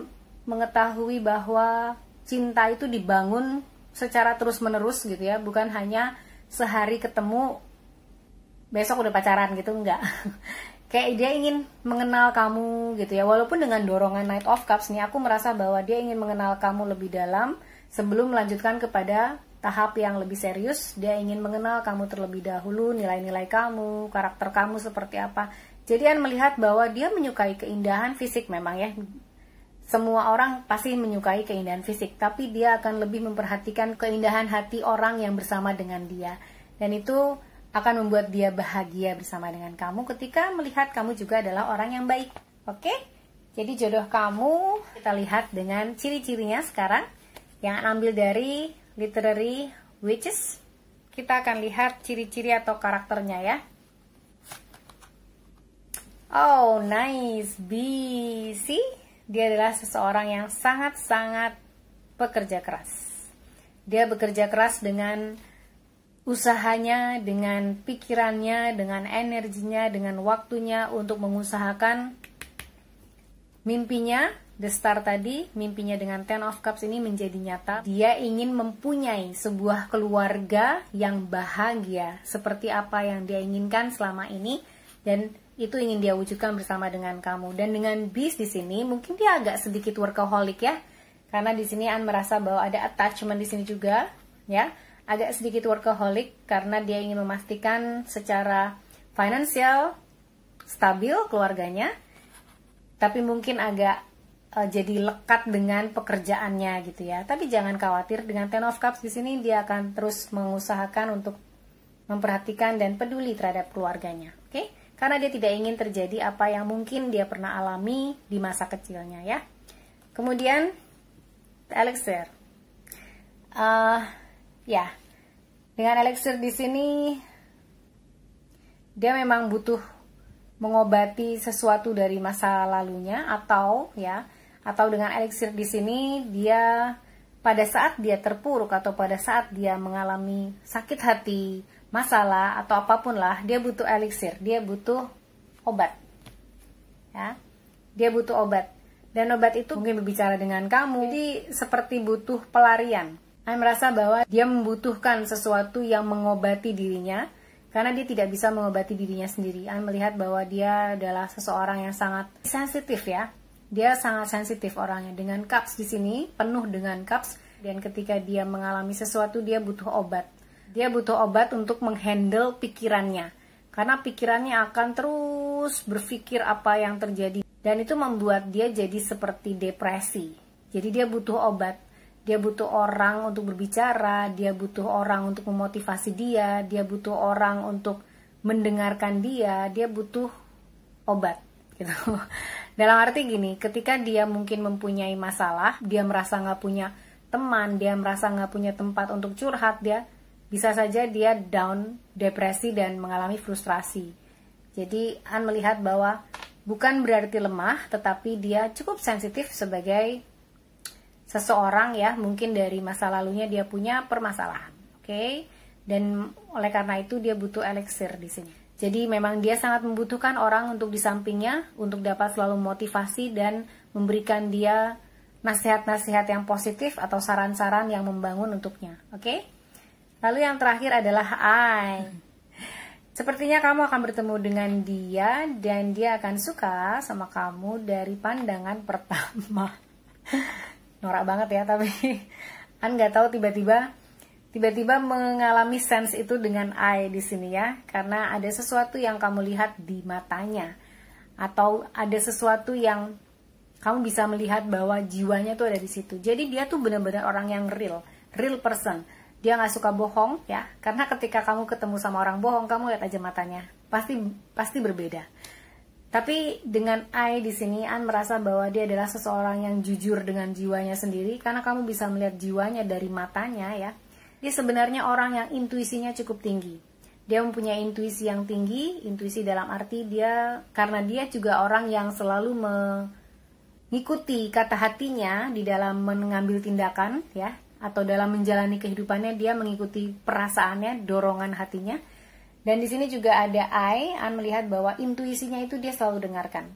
mengetahui bahwa cinta itu dibangun secara terus-menerus gitu ya, bukan hanya sehari ketemu besok udah pacaran gitu, enggak. Kayak dia ingin mengenal kamu gitu ya, walaupun dengan dorongan Knight of Cups nih, aku merasa bahwa dia ingin mengenal kamu lebih dalam sebelum melanjutkan kepada tahap yang lebih serius. Dia ingin mengenal kamu terlebih dahulu, nilai-nilai kamu, karakter kamu seperti apa. Jadi An melihat bahwa dia menyukai keindahan fisik memang ya. Semua orang pasti menyukai keindahan fisik, tapi dia akan lebih memperhatikan keindahan hati orang yang bersama dengan dia. Dan itu akan membuat dia bahagia bersama dengan kamu ketika melihat kamu juga adalah orang yang baik. Oke? Jadi jodoh kamu kita lihat dengan ciri-cirinya sekarang yang ambil dari Literary Witches. Kita akan lihat ciri-ciri atau karakternya ya. Oh, nice. BC. Dia adalah seseorang yang sangat-sangat pekerja keras. Dia bekerja keras dengan usahanya, dengan pikirannya, dengan energinya, dengan waktunya untuk mengusahakan mimpinya. The Star tadi, mimpinya dengan Ten of Cups ini menjadi nyata. Dia ingin mempunyai sebuah keluarga yang bahagia seperti apa yang dia inginkan selama ini, dan itu ingin dia wujudkan bersama dengan kamu. Dan dengan Beast di sini mungkin dia agak sedikit workaholic ya, karena di sini An merasa bahwa ada attachment di sini juga ya. Agak sedikit workaholic karena dia ingin memastikan secara finansial stabil keluarganya, tapi mungkin agak jadi lekat dengan pekerjaannya gitu ya. Tapi jangan khawatir, dengan Ten of Cups di sini dia akan terus mengusahakan untuk memperhatikan dan peduli terhadap keluarganya, oke? Karena dia tidak ingin terjadi apa yang mungkin dia pernah alami di masa kecilnya ya. Kemudian Elixir. Ya, dengan Elixir di sini dia memang butuh mengobati sesuatu dari masa lalunya, atau dengan Elixir di sini dia pada saat dia terpuruk atau pada saat dia mengalami sakit hati, masalah atau apapun lah, dia butuh Elixir, dia butuh obat. Ya. Dia butuh obat. Dan obat itu mungkin berbicara dengan kamu. Jadi seperti butuh pelarian. Saya merasa bahwa dia membutuhkan sesuatu yang mengobati dirinya, karena dia tidak bisa mengobati dirinya sendiri. Saya melihat bahwa dia adalah seseorang yang sangat sensitif ya. Dia sangat sensitif orangnya. Dengan Cups di sini penuh dengan Cups, dan ketika dia mengalami sesuatu dia butuh obat. Dia butuh obat untuk menghandle pikirannya, karena pikirannya akan terus berpikir apa yang terjadi, dan itu membuat dia jadi seperti depresi. Jadi dia butuh obat. Dia butuh orang untuk berbicara, dia butuh orang untuk memotivasi dia butuh orang untuk mendengarkan dia butuh obat gitu. Dalam arti gini, ketika dia mungkin mempunyai masalah, dia merasa nggak punya teman, dia merasa nggak punya tempat untuk curhat, dia bisa saja dia down, depresi, dan mengalami frustrasi. Jadi An melihat bahwa bukan berarti lemah, tetapi dia cukup sensitif sebagai seseorang ya, mungkin dari masa lalunya dia punya permasalahan, oke? Dan oleh karena itu dia butuh Elixir di sini. Jadi memang dia sangat membutuhkan orang untuk di sampingnya, untuk dapat selalu motivasi dan memberikan dia nasihat-nasihat yang positif atau saran-saran yang membangun untuknya, oke? Lalu yang terakhir adalah I. Sepertinya kamu akan bertemu dengan dia, dan dia akan suka sama kamu dari pandangan pertama. Norak banget ya, tapi An nggak tahu tiba-tiba mengalami sense itu dengan I di sini ya, karena ada sesuatu yang kamu lihat di matanya, atau ada sesuatu yang kamu bisa melihat bahwa jiwanya tuh ada di situ. Jadi dia tuh benar-benar orang yang real person. Dia nggak suka bohong ya, karena ketika kamu ketemu sama orang bohong, kamu lihat aja matanya, pasti berbeda. Tapi dengan I di sini, An merasa bahwa dia adalah seseorang yang jujur dengan jiwanya sendiri, karena kamu bisa melihat jiwanya dari matanya ya. Dia sebenarnya orang yang intuisinya cukup tinggi. Dia mempunyai intuisi yang tinggi, intuisi dalam arti dia, karena dia juga orang yang selalu mengikuti kata hatinya di dalam mengambil tindakan, ya, atau dalam menjalani kehidupannya dia mengikuti perasaannya, dorongan hatinya. Dan di sini juga ada An melihat bahwa intuisinya itu dia selalu dengarkan.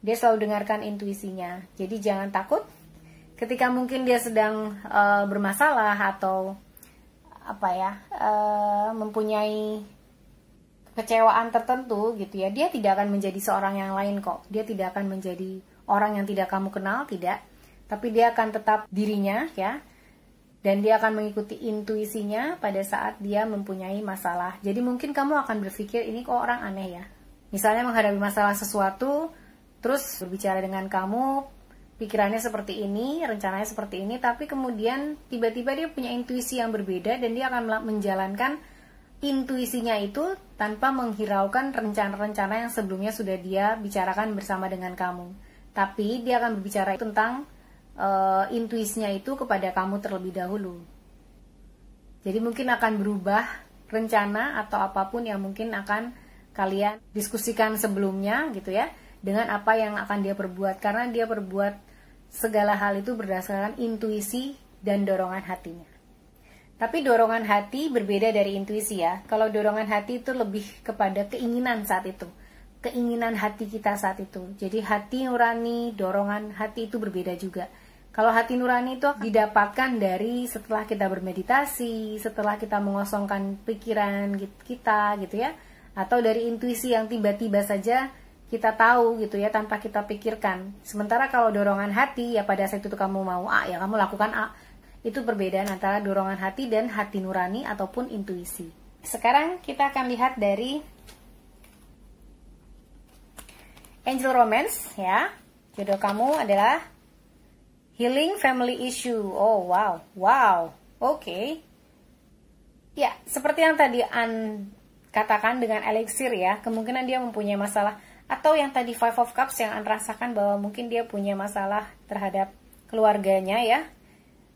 Dia selalu dengarkan intuisinya. Jadi jangan takut ketika mungkin dia sedang bermasalah atau mempunyai kecewaan tertentu gitu ya, dia tidak akan menjadi seorang yang lain kok. Dia tidak akan menjadi orang yang tidak kamu kenal, tidak. Tapi dia akan tetap dirinya, ya. Dan dia akan mengikuti intuisinya pada saat dia mempunyai masalah. Jadi mungkin kamu akan berpikir, ini kok orang aneh ya. Misalnya menghadapi masalah sesuatu, terus berbicara dengan kamu, pikirannya seperti ini, rencananya seperti ini, tapi kemudian tiba-tiba dia punya intuisi yang berbeda dan dia akan menjalankan intuisinya itu tanpa menghiraukan rencana-rencana yang sebelumnya sudah dia bicarakan bersama dengan kamu. Tapi dia akan berbicara tentang intuisinya itu kepada kamu terlebih dahulu. Jadi mungkin akan berubah rencana atau apapun yang mungkin akan kalian diskusikan sebelumnya gitu ya, dengan apa yang akan dia perbuat, karena dia perbuat segala hal itu berdasarkan intuisi dan dorongan hatinya. Tapi dorongan hati berbeda dari intuisi ya. Kalau dorongan hati itu lebih kepada keinginan saat itu, keinginan hati kita saat itu. Jadi hati nurani, dorongan hati itu berbeda juga. Kalau hati nurani itu didapatkan dari setelah kita bermeditasi, setelah kita mengosongkan pikiran kita gitu ya, atau dari intuisi yang tiba-tiba saja kita tahu gitu ya, tanpa kita pikirkan. Sementara kalau dorongan hati ya, pada saat itu kamu mau A ya kamu lakukan A. Itu perbedaan antara dorongan hati dan hati nurani ataupun intuisi. Sekarang kita akan lihat dari Angel Romance ya. Jodoh kamu adalah Healing Family Issue. Oh wow, wow, oke. Ya, seperti yang tadi An katakan dengan elixir ya, kemungkinan dia mempunyai masalah. Atau yang tadi Five of Cups yang Anda rasakan bahwa mungkin dia punya masalah terhadap keluarganya ya,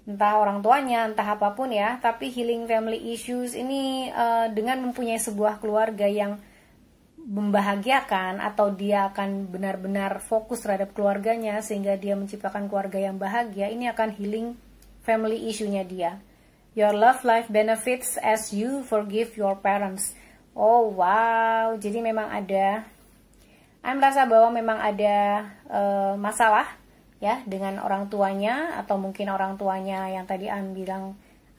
entah orang tuanya, entah apapun ya. Tapi healing family issues ini dengan mempunyai sebuah keluarga yang membahagiakan, atau dia akan benar-benar fokus terhadap keluarganya sehingga dia menciptakan keluarga yang bahagia, ini akan healing family issue-nya dia. Your love life benefits as you forgive your parents. Oh wow, jadi memang ada, Anda merasa bahwa memang ada masalah ya dengan orang tuanya, atau mungkin orang tuanya yang tadi Anda bilang,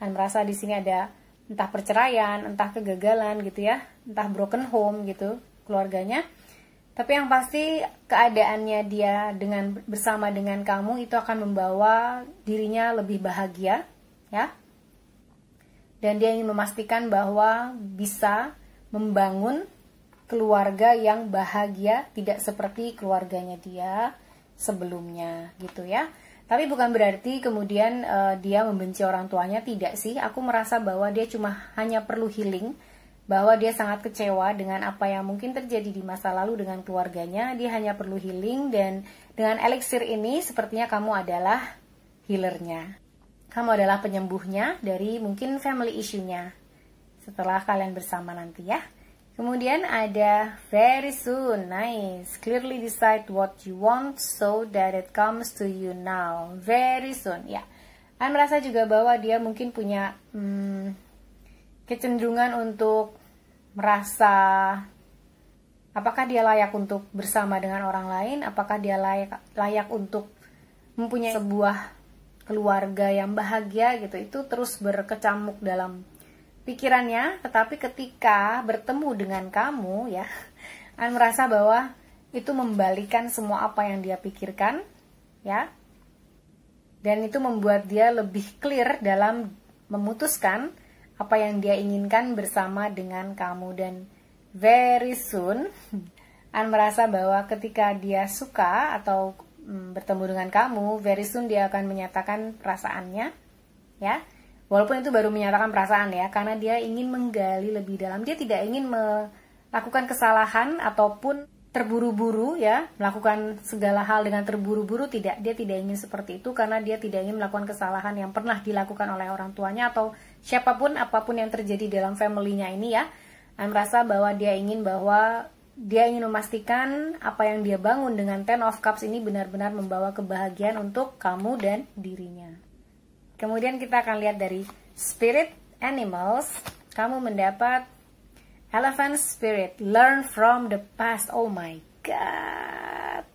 Anda merasa di sini ada entah perceraian, entah kegagalan gitu ya, entah broken home gitu keluarganya. Tapi yang pasti keadaannya dia dengan bersama dengan kamu itu akan membawa dirinya lebih bahagia ya. Dan dia ingin memastikan bahwa bisa membangun keluarga yang bahagia, tidak seperti keluarganya dia sebelumnya gitu ya. Tapi bukan berarti kemudian dia membenci orang tuanya, tidak sih. Aku merasa bahwa dia cuma hanya perlu healing, bahwa dia sangat kecewa dengan apa yang mungkin terjadi di masa lalu dengan keluarganya. Dia hanya perlu healing, dan dengan elixir ini sepertinya kamu adalah healernya. Kamu adalah penyembuhnya dari mungkin family issue-nya setelah kalian bersama nanti ya. Kemudian ada very soon, nice. Clearly decide what you want so that it comes to you now. Very soon, ya. Anda merasa juga bahwa dia mungkin punya kecenderungan untuk merasa apakah dia layak untuk bersama dengan orang lain, apakah dia layak untuk mempunyai sebuah keluarga yang bahagia gitu. Itu terus berkecamuk dalam pikirannya, tetapi ketika bertemu dengan kamu ya, Anda merasa bahwa itu membalikan semua apa yang dia pikirkan ya, dan itu membuat dia lebih clear dalam memutuskan apa yang dia inginkan bersama dengan kamu. Dan very soon Anda merasa bahwa ketika dia suka atau bertemu dengan kamu, very soon dia akan menyatakan perasaannya ya. Walaupun itu baru menyatakan perasaan ya, karena dia ingin menggali lebih dalam. Dia tidak ingin melakukan kesalahan ataupun terburu-buru ya, melakukan segala hal dengan terburu-buru, tidak. Dia tidak ingin seperti itu, karena dia tidak ingin melakukan kesalahan yang pernah dilakukan oleh orang tuanya atau siapapun, apapun yang terjadi dalam family-nya ini ya. An merasa bahwa dia ingin memastikan apa yang dia bangun dengan Ten of Cups ini benar-benar membawa kebahagiaan untuk kamu dan dirinya. Kemudian kita akan lihat dari Spirit Animals. Kamu mendapat Elephant Spirit, learn from the past. Oh my god.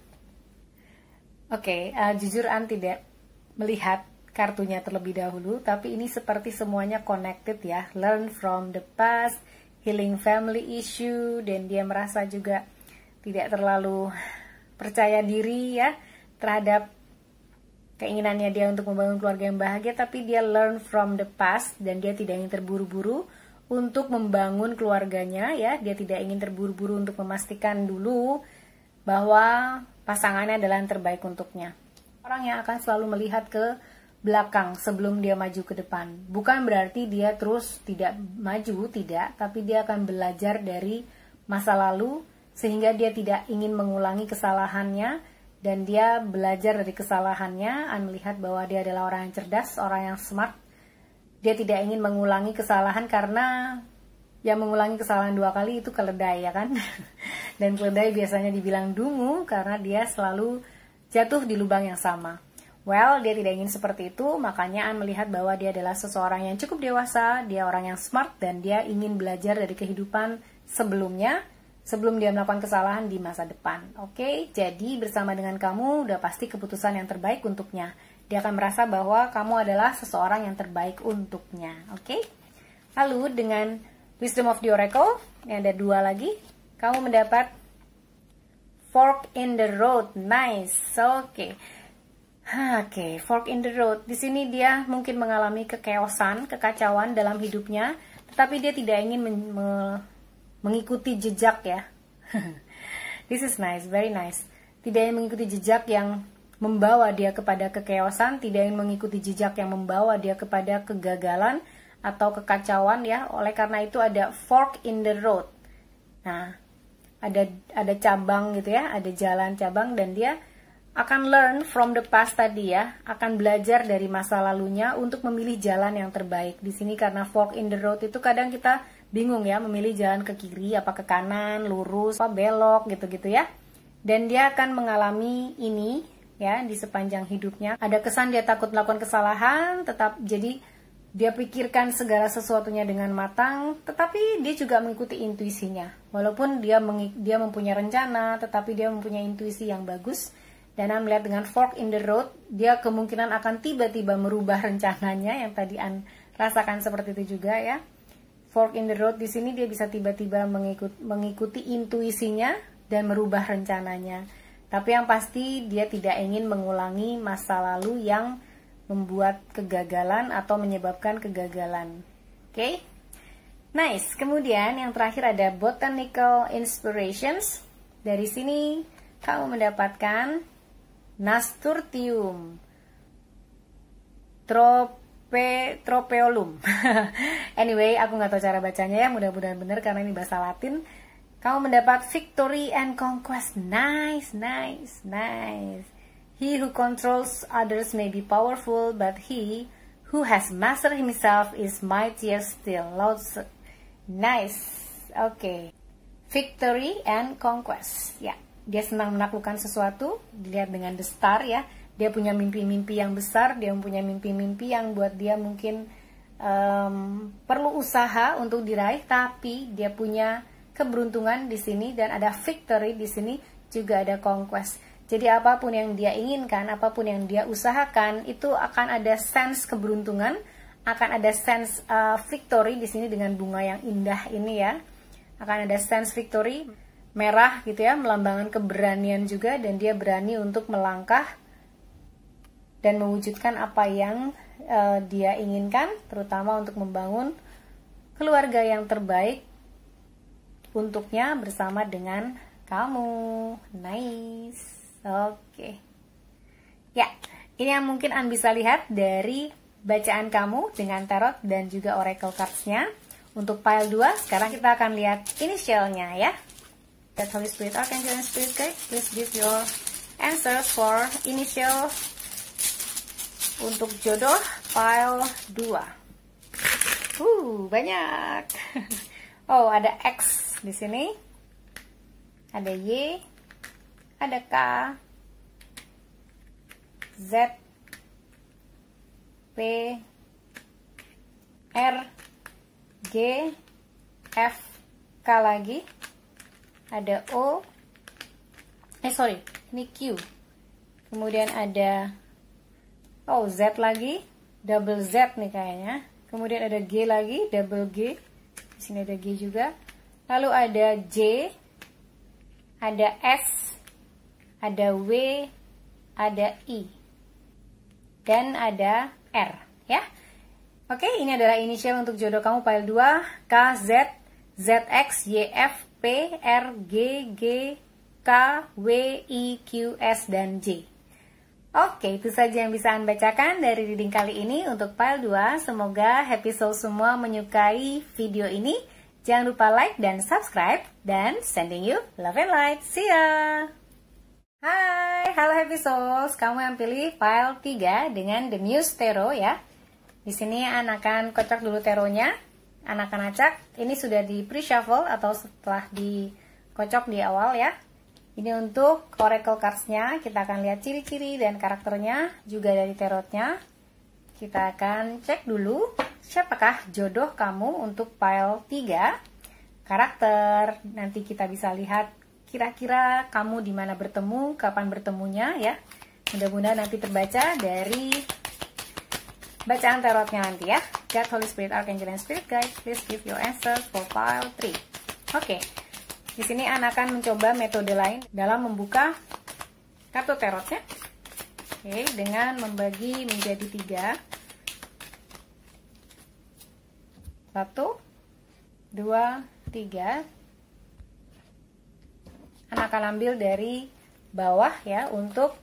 Oke, jujur An tidak melihat kartunya terlebih dahulu, tapi ini seperti semuanya connected ya. Learn from the past, healing family issue, dan dia merasa juga tidak terlalu percaya diri ya terhadap keinginannya dia untuk membangun keluarga yang bahagia, tapi dia learn from the past dan dia tidak ingin terburu-buru untuk membangun keluarganya ya. Dia tidak ingin terburu-buru untuk memastikan dulu bahwa pasangannya adalah yang terbaik untuknya. Orang yang akan selalu melihat ke belakang sebelum dia maju ke depan. Bukan berarti dia terus tidak maju, tidak, tapi dia akan belajar dari masa lalu sehingga dia tidak ingin mengulangi kesalahannya. Dan dia belajar dari kesalahannya. An melihat bahwa dia adalah orang yang cerdas, orang yang smart. Dia tidak ingin mengulangi kesalahan karena yang mengulangi kesalahan 2 kali itu keledai ya kan. Dan keledai biasanya dibilang dungu karena dia selalu jatuh di lubang yang sama. Well, dia tidak ingin seperti itu, makanya An melihat bahwa dia adalah seseorang yang cukup dewasa, dia orang yang smart, dan dia ingin belajar dari kehidupan sebelumnya, sebelum dia melakukan kesalahan di masa depan. Oke, jadi bersama dengan kamu udah pasti keputusan yang terbaik untuknya. Dia akan merasa bahwa kamu adalah seseorang yang terbaik untuknya. Oke. Lalu dengan Wisdom of the Oracle, yang ada 2 lagi, kamu mendapat Fork in the Road. Nice. Oke. Oke, fork in the road. Di sini dia mungkin mengalami kekeosan, kekacauan dalam hidupnya, tetapi dia tidak ingin mengikuti jejak ya. This is nice, very nice. Tidak ingin mengikuti jejak yang membawa dia kepada kekeosan, tidak ingin mengikuti jejak yang membawa dia kepada kegagalan atau kekacauan ya. Oleh karena itu ada fork in the road. Nah, ada cabang gitu ya, ada jalan cabang, dan dia akan learn from the past tadi ya, akan belajar dari masa lalunya untuk memilih jalan yang terbaik. Di sini karena fork in the road itu kadang kita bingung ya, memilih jalan ke kiri, apa ke kanan, lurus, apa belok, gitu-gitu ya. Dan dia akan mengalami ini ya di sepanjang hidupnya. Ada kesan dia takut melakukan kesalahan, jadi dia pikirkan segala sesuatunya dengan matang, tetapi dia juga mengikuti intuisinya. Walaupun dia mempunyai rencana, tetapi dia mempunyai intuisi yang bagus. Dan An melihat dengan fork in the road, dia kemungkinan akan tiba-tiba merubah rencananya yang tadi An rasakan seperti itu juga ya. Fork in the road di sini dia bisa tiba-tiba mengikuti intuisinya dan merubah rencananya. Tapi yang pasti dia tidak ingin mengulangi masa lalu yang membuat kegagalan atau menyebabkan kegagalan. Oke? Nice. Kemudian yang terakhir ada Botanical Inspirations. Dari sini kamu mendapatkan Nasturtium Tropeolum. Anyway, aku nggak tahu cara bacanya ya, mudah-mudahan benar karena ini bahasa Latin. Kamu mendapat Victory and Conquest. Nice, nice, nice. He who controls others may be powerful, but he who has mastered himself is mightier still. Nice. Okay. Victory and Conquest. Ya, dia senang menaklukkan sesuatu. Dilihat dengan the star ya. Dia punya mimpi-mimpi yang besar, dia mempunyai mimpi-mimpi yang buat dia mungkin perlu usaha untuk diraih, tapi dia punya keberuntungan di sini dan ada victory di sini, juga ada conquest. Jadi apapun yang dia inginkan, apapun yang dia usahakan, itu akan ada sense keberuntungan, akan ada sense victory di sini dengan bunga yang indah ini ya. Akan ada sense victory merah gitu ya, melambangkan keberanian juga, dan dia berani untuk melangkah dan mewujudkan apa yang dia inginkan, terutama untuk membangun keluarga yang terbaik untuknya bersama dengan kamu. Nice. Oke. Ya, ini yang mungkin An bisa lihat dari bacaan kamu dengan tarot dan juga oracle cards-nya. Untuk pile 2, sekarang kita akan lihat inisialnya ya. That Holy Spirit, Archangel, and Spirit Guide, please give your answers for initial untuk jodoh pile 2. Banyak. Oh, ada X di sini. Ada Y, ada K, Z, P, R, G, F, K lagi. Ada O. Ini Q. Kemudian ada Z lagi, double Z nih kayaknya. Kemudian ada G lagi, double G. Di sini ada G juga. Lalu ada J, ada S, ada W, ada I, dan ada R, ya. Oke, ini adalah inisial untuk jodoh kamu file 2, K, Z, ZX, YF, P, R, G, G, K, W, I, Q, S, dan J. Oke, itu saja yang bisa Anda bacakan dari reading kali ini untuk file 2. Semoga happy soul semua menyukai video ini. Jangan lupa like dan subscribe. Dan sending you love and light. See ya! Hai, halo happy souls. Kamu yang pilih file 3 dengan The Muse Tarot ya. Di sini An akan kocok dulu taronya. An akan acak. Ini sudah di pre-shuffle atau setelah dikocok di awal ya. Ini untuk oracle cards-nya, kita akan lihat ciri-ciri dan karakternya, juga dari tarotnya. Kita akan cek dulu, siapakah jodoh kamu untuk file 3. Karakter, nanti kita bisa lihat kira-kira kamu di mana bertemu, kapan bertemunya ya. Mudah-mudahan nanti terbaca dari bacaan tarotnya nanti ya. God, Holy Spirit, Archangel, and Spirit Guide, please give your answers for file 3. Oke. Di sini An akan mencoba metode lain dalam membuka kartu tarotnya. Oke, dengan membagi menjadi 3. 1, 2, 3. An akan ambil dari bawah ya untuk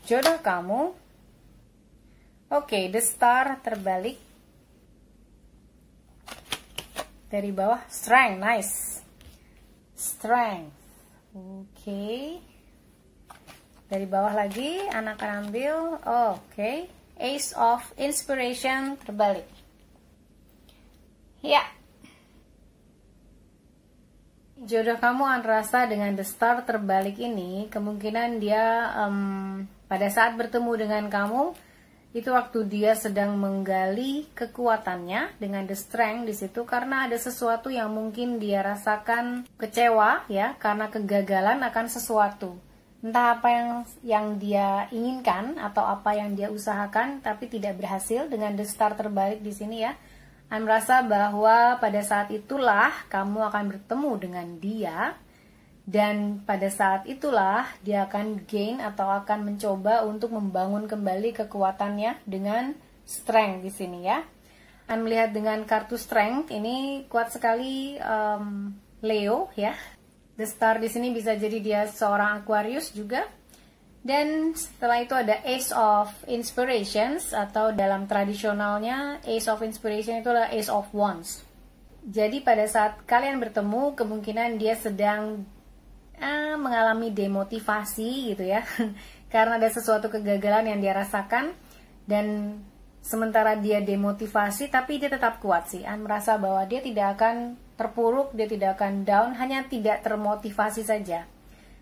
jodoh kamu. Oke, the star terbalik. Dari bawah, strength, nice. Strength. Oke. Dari bawah lagi anak akan ambil Ace of Inspiration terbalik. Ya. Jodoh kamu An rasa dengan the star terbalik ini kemungkinan dia pada saat bertemu dengan kamu itu waktu dia sedang menggali kekuatannya dengan the strength di situ, karena ada sesuatu yang mungkin dia rasakan kecewa ya karena kegagalan akan sesuatu. Entah apa yang dia inginkan atau apa yang dia usahakan tapi tidak berhasil. Dengan the star terbalik di sini ya. An merasa bahwa pada saat itulah kamu akan bertemu dengan dia. Dan pada saat itulah dia akan gain atau akan mencoba untuk membangun kembali kekuatannya dengan strength di sini ya. An melihat dengan kartu strength ini kuat sekali Leo ya. The star di sini bisa jadi dia seorang Aquarius juga. Dan setelah itu ada Ace of Inspirations atau dalam tradisionalnya Ace of Inspiration itu adalah Ace of Wands. Jadi pada saat kalian bertemu kemungkinan dia sedang mengalami demotivasi gitu ya karena ada sesuatu kegagalan yang dia rasakan, dan sementara dia demotivasi tapi dia tetap kuat sih. An merasa bahwa dia tidak akan terpuruk, dia tidak akan down, hanya tidak termotivasi saja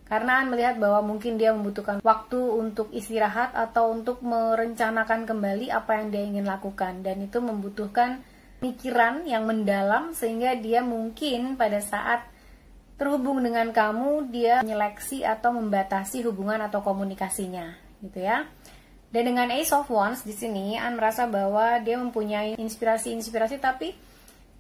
karena An melihat bahwa mungkin dia membutuhkan waktu untuk istirahat atau untuk merencanakan kembali apa yang dia ingin lakukan, dan itu membutuhkan pikiran yang mendalam sehingga dia mungkin pada saat terhubung dengan kamu dia menyeleksi atau membatasi hubungan atau komunikasinya gitu ya. Dan dengan Ace of Wands di sini An merasa bahwa dia mempunyai inspirasi tapi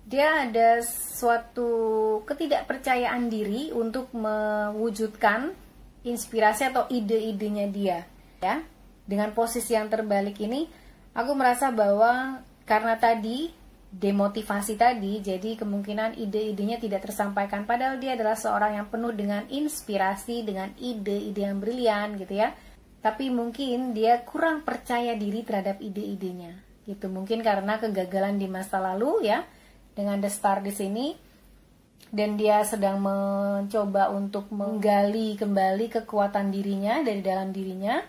dia ada suatu ketidakpercayaan diri untuk mewujudkan inspirasi atau ide-idenya dia ya. Dengan posisi yang terbalik ini aku merasa bahwa karena tadi demotivasi tadi, jadi kemungkinan ide-idenya tidak tersampaikan, padahal dia adalah seorang yang penuh dengan inspirasi, dengan ide-ide yang brilian gitu ya. Tapi mungkin dia kurang percaya diri terhadap ide-idenya gitu, mungkin karena kegagalan di masa lalu ya dengan the star di sini, dan dia sedang mencoba untuk menggali kembali kekuatan dirinya dari dalam dirinya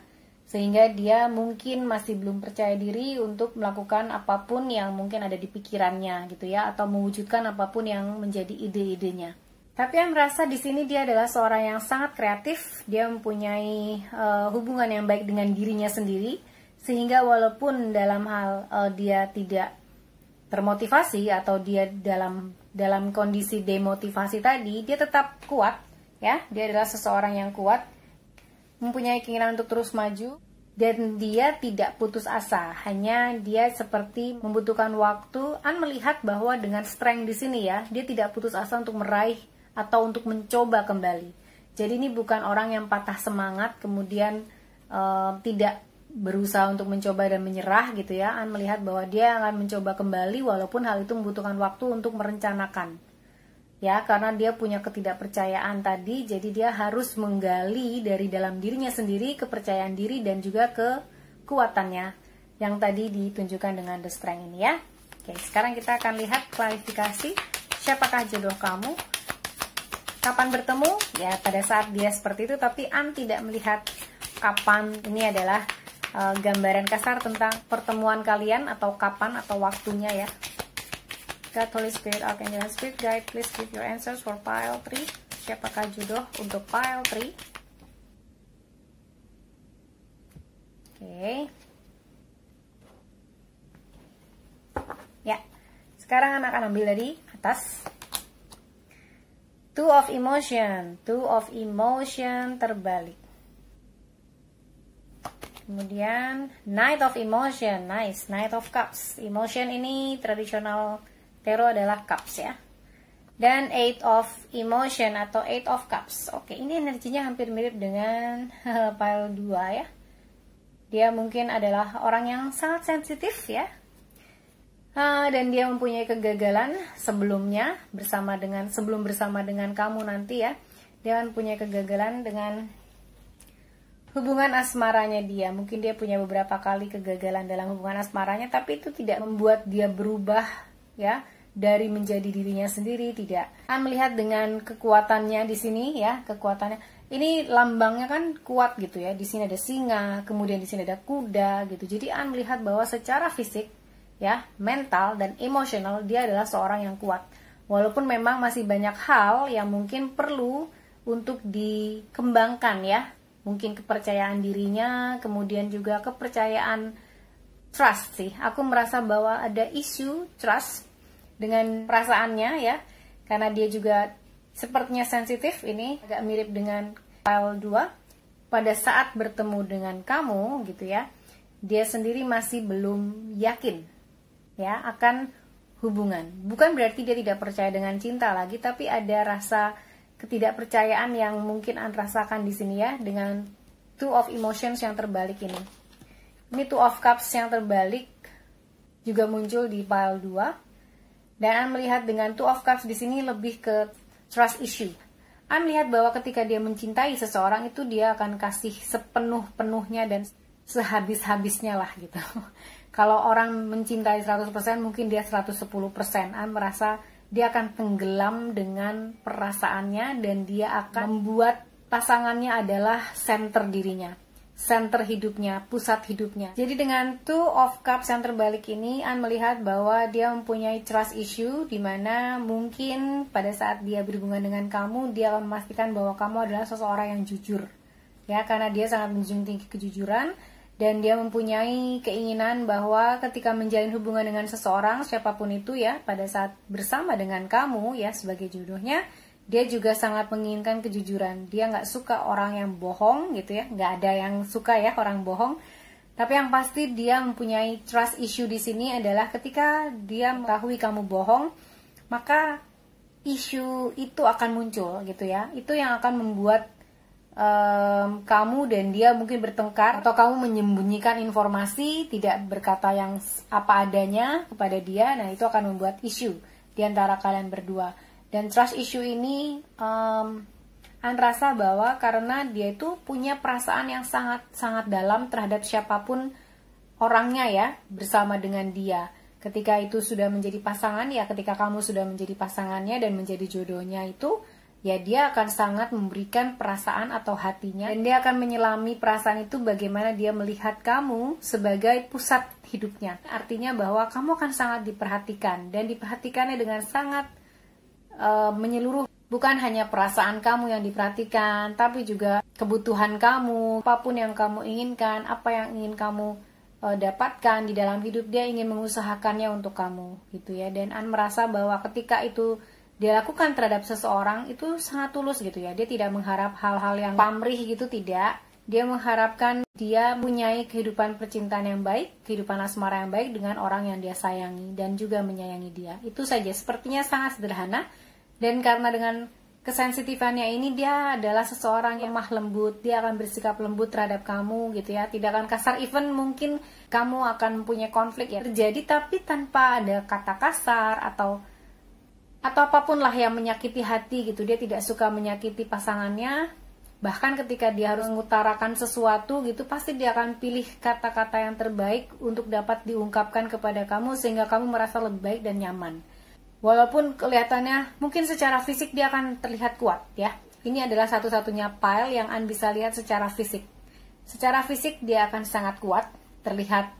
sehingga dia mungkin masih belum percaya diri untuk melakukan apapun yang mungkin ada di pikirannya gitu ya, atau mewujudkan apapun yang menjadi ide-idenya. Tapi yang merasa di sini dia adalah seorang yang sangat kreatif, dia mempunyai hubungan yang baik dengan dirinya sendiri, sehingga walaupun dalam hal dia tidak termotivasi atau dia dalam kondisi demotivasi tadi, dia tetap kuat ya. Dia adalah seseorang yang kuat, mempunyai keinginan untuk terus maju, dan dia tidak putus asa. Hanya dia seperti membutuhkan waktu. Melihat bahwa dengan strength di sini ya, dia tidak putus asa untuk meraih atau untuk mencoba kembali. Jadi ini bukan orang yang patah semangat kemudian tidak berusaha untuk mencoba dan menyerah gitu ya. Melihat bahwa dia akan mencoba kembali walaupun hal itu membutuhkan waktu untuk merencanakan. Ya, karena dia punya ketidakpercayaan tadi, jadi dia harus menggali dari dalam dirinya sendiri kepercayaan diri dan juga kekuatannya yang tadi ditunjukkan dengan the strength ini ya. Oke, sekarang kita akan lihat klarifikasi siapakah jodoh kamu, kapan bertemu, ya pada saat dia seperti itu, tapi tidak melihat kapan. Ini adalah gambaran kasar tentang pertemuan kalian atau kapan atau waktunya ya. God, Holy Spirit, Archangel, and Spirit Guide, please give your answers for pile 3. Siapakah jodoh untuk pile 3? Oke. Ya, sekarang anak akan ambil dari atas. Two of Emotion. Two of Emotion terbalik. Kemudian Knight of Emotion. Nice, Knight of Cups. Emotion ini tradisional tarot adalah Cups ya. Dan Eight of Emotion atau Eight of Cups. Oke, ini energinya hampir mirip dengan pile 2 ya. Dia mungkin adalah orang yang sangat sensitif ya. Dan dia mempunyai kegagalan sebelumnya sebelum bersama dengan kamu nanti ya. Dia mempunyai kegagalan dengan hubungan asmaranya dia. Mungkin dia punya beberapa kali kegagalan dalam hubungan asmaranya, tapi itu tidak membuat dia berubah ya dari menjadi dirinya sendiri, tidak. Melihat dengan kekuatannya di sini ya, kekuatannya. Ini lambangnya kan kuat gitu ya. Di sini ada singa, kemudian di sini ada kuda gitu. Jadi melihat bahwa secara fisik ya, mental dan emosional dia adalah seorang yang kuat. Walaupun memang masih banyak hal yang mungkin perlu untuk dikembangkan ya. Mungkin kepercayaan dirinya, kemudian juga kepercayaan trust sih. Aku merasa bahwa ada isu trust dengan perasaannya ya, karena dia juga sepertinya sensitif. Ini agak mirip dengan pile 2. Pada saat bertemu dengan kamu gitu ya, dia sendiri masih belum yakin ya akan hubungan. Bukan berarti dia tidak percaya dengan cinta lagi, tapi ada rasa ketidakpercayaan yang mungkin Anda rasakan di sini ya, dengan Two of Emotions yang terbalik ini. Ini Two of Cups yang terbalik juga muncul di pile 2. Dan melihat dengan Two of Cups di sini lebih ke trust issue. Melihat bahwa ketika dia mencintai seseorang itu dia akan kasih sepenuh-penuhnya dan sehabis-habisnya lah gitu. Kalau orang mencintai 100% mungkin dia 110%. Merasa dia akan tenggelam dengan perasaannya dan dia akan membuat pasangannya adalah center dirinya, center hidupnya, pusat hidupnya. Jadi dengan Two of Cups yang terbalik ini, melihat bahwa dia mempunyai trust issue, di mana mungkin pada saat dia berhubungan dengan kamu, dia akan memastikan bahwa kamu adalah seseorang yang jujur, ya, karena dia sangat menjunjung tinggi kejujuran, dan dia mempunyai keinginan bahwa ketika menjalin hubungan dengan seseorang, siapapun itu ya, pada saat bersama dengan kamu ya sebagai jodohnya, dia juga sangat menginginkan kejujuran. Dia nggak suka orang yang bohong gitu ya. Nggak ada yang suka ya orang bohong. Tapi yang pasti dia mempunyai trust issue di sini adalah ketika dia mengetahui kamu bohong, maka isu itu akan muncul gitu ya. Itu yang akan membuat kamu dan dia mungkin bertengkar, atau kamu menyembunyikan informasi, tidak berkata yang apa adanya kepada dia. Nah, itu akan membuat isu di antara kalian berdua. Dan trust issue ini rasa bahwa karena dia itu punya perasaan yang sangat dalam terhadap siapapun orangnya ya, bersama dengan dia. Ketika itu sudah menjadi pasangan ya, ketika kamu sudah menjadi pasangannya dan menjadi jodohnya itu, ya dia akan sangat memberikan perasaan atau hatinya, dan dia akan menyelami perasaan itu bagaimana dia melihat kamu sebagai pusat hidupnya. Artinya bahwa kamu akan sangat diperhatikan, dan diperhatikannya dengan sangat menyeluruh. Bukan hanya perasaan kamu yang diperhatikan, tapi juga kebutuhan kamu, apapun yang kamu inginkan, apa yang ingin kamu dapatkan di dalam hidup, dia ingin mengusahakannya untuk kamu, gitu ya. Dan An merasa bahwa ketika itu dia lakukan terhadap seseorang itu sangat tulus gitu ya. Dia tidak mengharap hal-hal yang pamrih gitu, tidak. Dia mengharapkan dia mempunyai kehidupan percintaan yang baik, kehidupan asmara yang baik dengan orang yang dia sayangi dan juga menyayangi dia. Itu saja, sepertinya sangat sederhana. Dan karena dengan kesensitifannya ini, dia adalah seseorang yang lemah lembut. Dia akan bersikap lembut terhadap kamu gitu ya. Tidak akan kasar, even mungkin kamu akan mempunyai konflik ya terjadi, tapi tanpa ada kata kasar atau apapun lah yang menyakiti hati gitu. Dia tidak suka menyakiti pasangannya. Bahkan ketika dia harus mengutarakan sesuatu gitu, pasti dia akan pilih kata-kata yang terbaik untuk dapat diungkapkan kepada kamu, sehingga kamu merasa lebih baik dan nyaman. Walaupun kelihatannya mungkin secara fisik dia akan terlihat kuat ya. Ini adalah satu-satunya file yang An bisa lihat secara fisik. Secara fisik dia akan sangat kuat, terlihat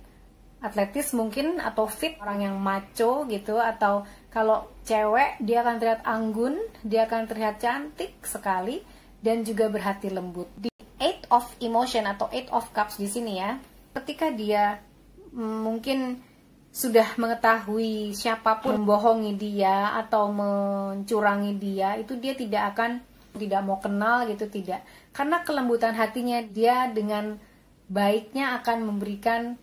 atletis mungkin, atau fit, orang yang macho gitu. Atau kalau cewek dia akan terlihat anggun, dia akan terlihat cantik sekali, dan juga berhati lembut. Di Eight of Emotion atau Eight of Cups di sini ya, ketika dia mungkin sudah mengetahui siapapun membohongi dia atau mencurangi dia, itu dia tidak mau kenal gitu, tidak. Karena kelembutan hatinya, dia dengan baiknya akan memberikan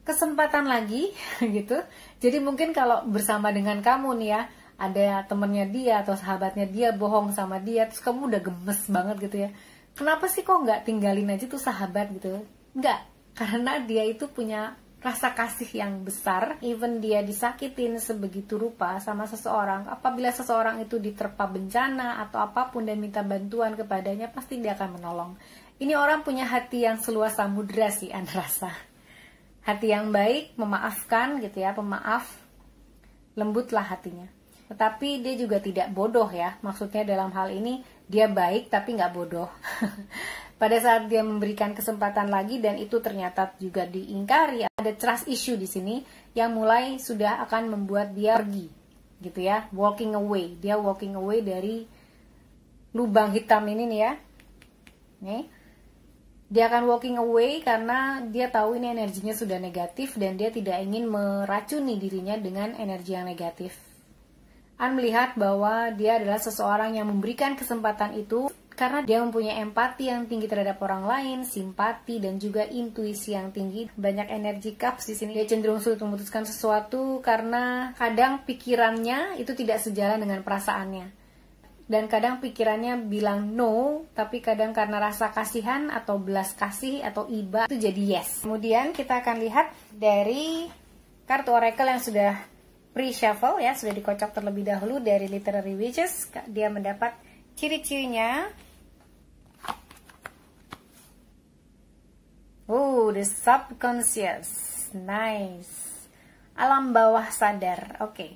kesempatan lagi gitu. Jadi mungkin kalau bersama dengan kamu nih ya, ada temennya dia atau sahabatnya dia bohong sama dia, terus kamu udah gemes banget gitu ya. Kenapa sih kok nggak tinggalin aja tuh sahabat gitu? Nggak, karena dia itu punya rasa kasih yang besar. Even dia disakitin sebegitu rupa sama seseorang, apabila seseorang itu diterpa bencana atau apapun dan minta bantuan kepadanya, pasti dia akan menolong. Ini orang punya hati yang seluas samudra sih, An rasa. Hati yang baik, memaafkan gitu ya, pemaaf, lembutlah hatinya. Tetapi dia juga tidak bodoh ya. Maksudnya dalam hal ini dia baik tapi nggak bodoh. Pada saat dia memberikan kesempatan lagi dan itu ternyata juga diingkari, ada trust issue di sini yang mulai sudah akan membuat dia pergi, gitu ya, walking away. Dia walking away dari lubang hitam ini nih ya. Nih, dia akan walking away karena dia tahu ini energinya sudah negatif dan dia tidak ingin meracuni dirinya dengan energi yang negatif. An melihat bahwa dia adalah seseorang yang memberikan kesempatan itu karena dia mempunyai empati yang tinggi terhadap orang lain, simpati dan juga intuisi yang tinggi. Banyak energi cups di sini. Dia cenderung sulit memutuskan sesuatu karena kadang pikirannya itu tidak sejalan dengan perasaannya. Dan kadang pikirannya bilang no, tapi kadang karena rasa kasihan atau belas kasih atau iba itu jadi yes. Kemudian kita akan lihat dari kartu oracle yang sudah pre-shuffle ya, sudah dikocok terlebih dahulu dari Literary Witches. Dia mendapat ciri-cirinya. The subconscious. Nice. Alam bawah sadar. Oke.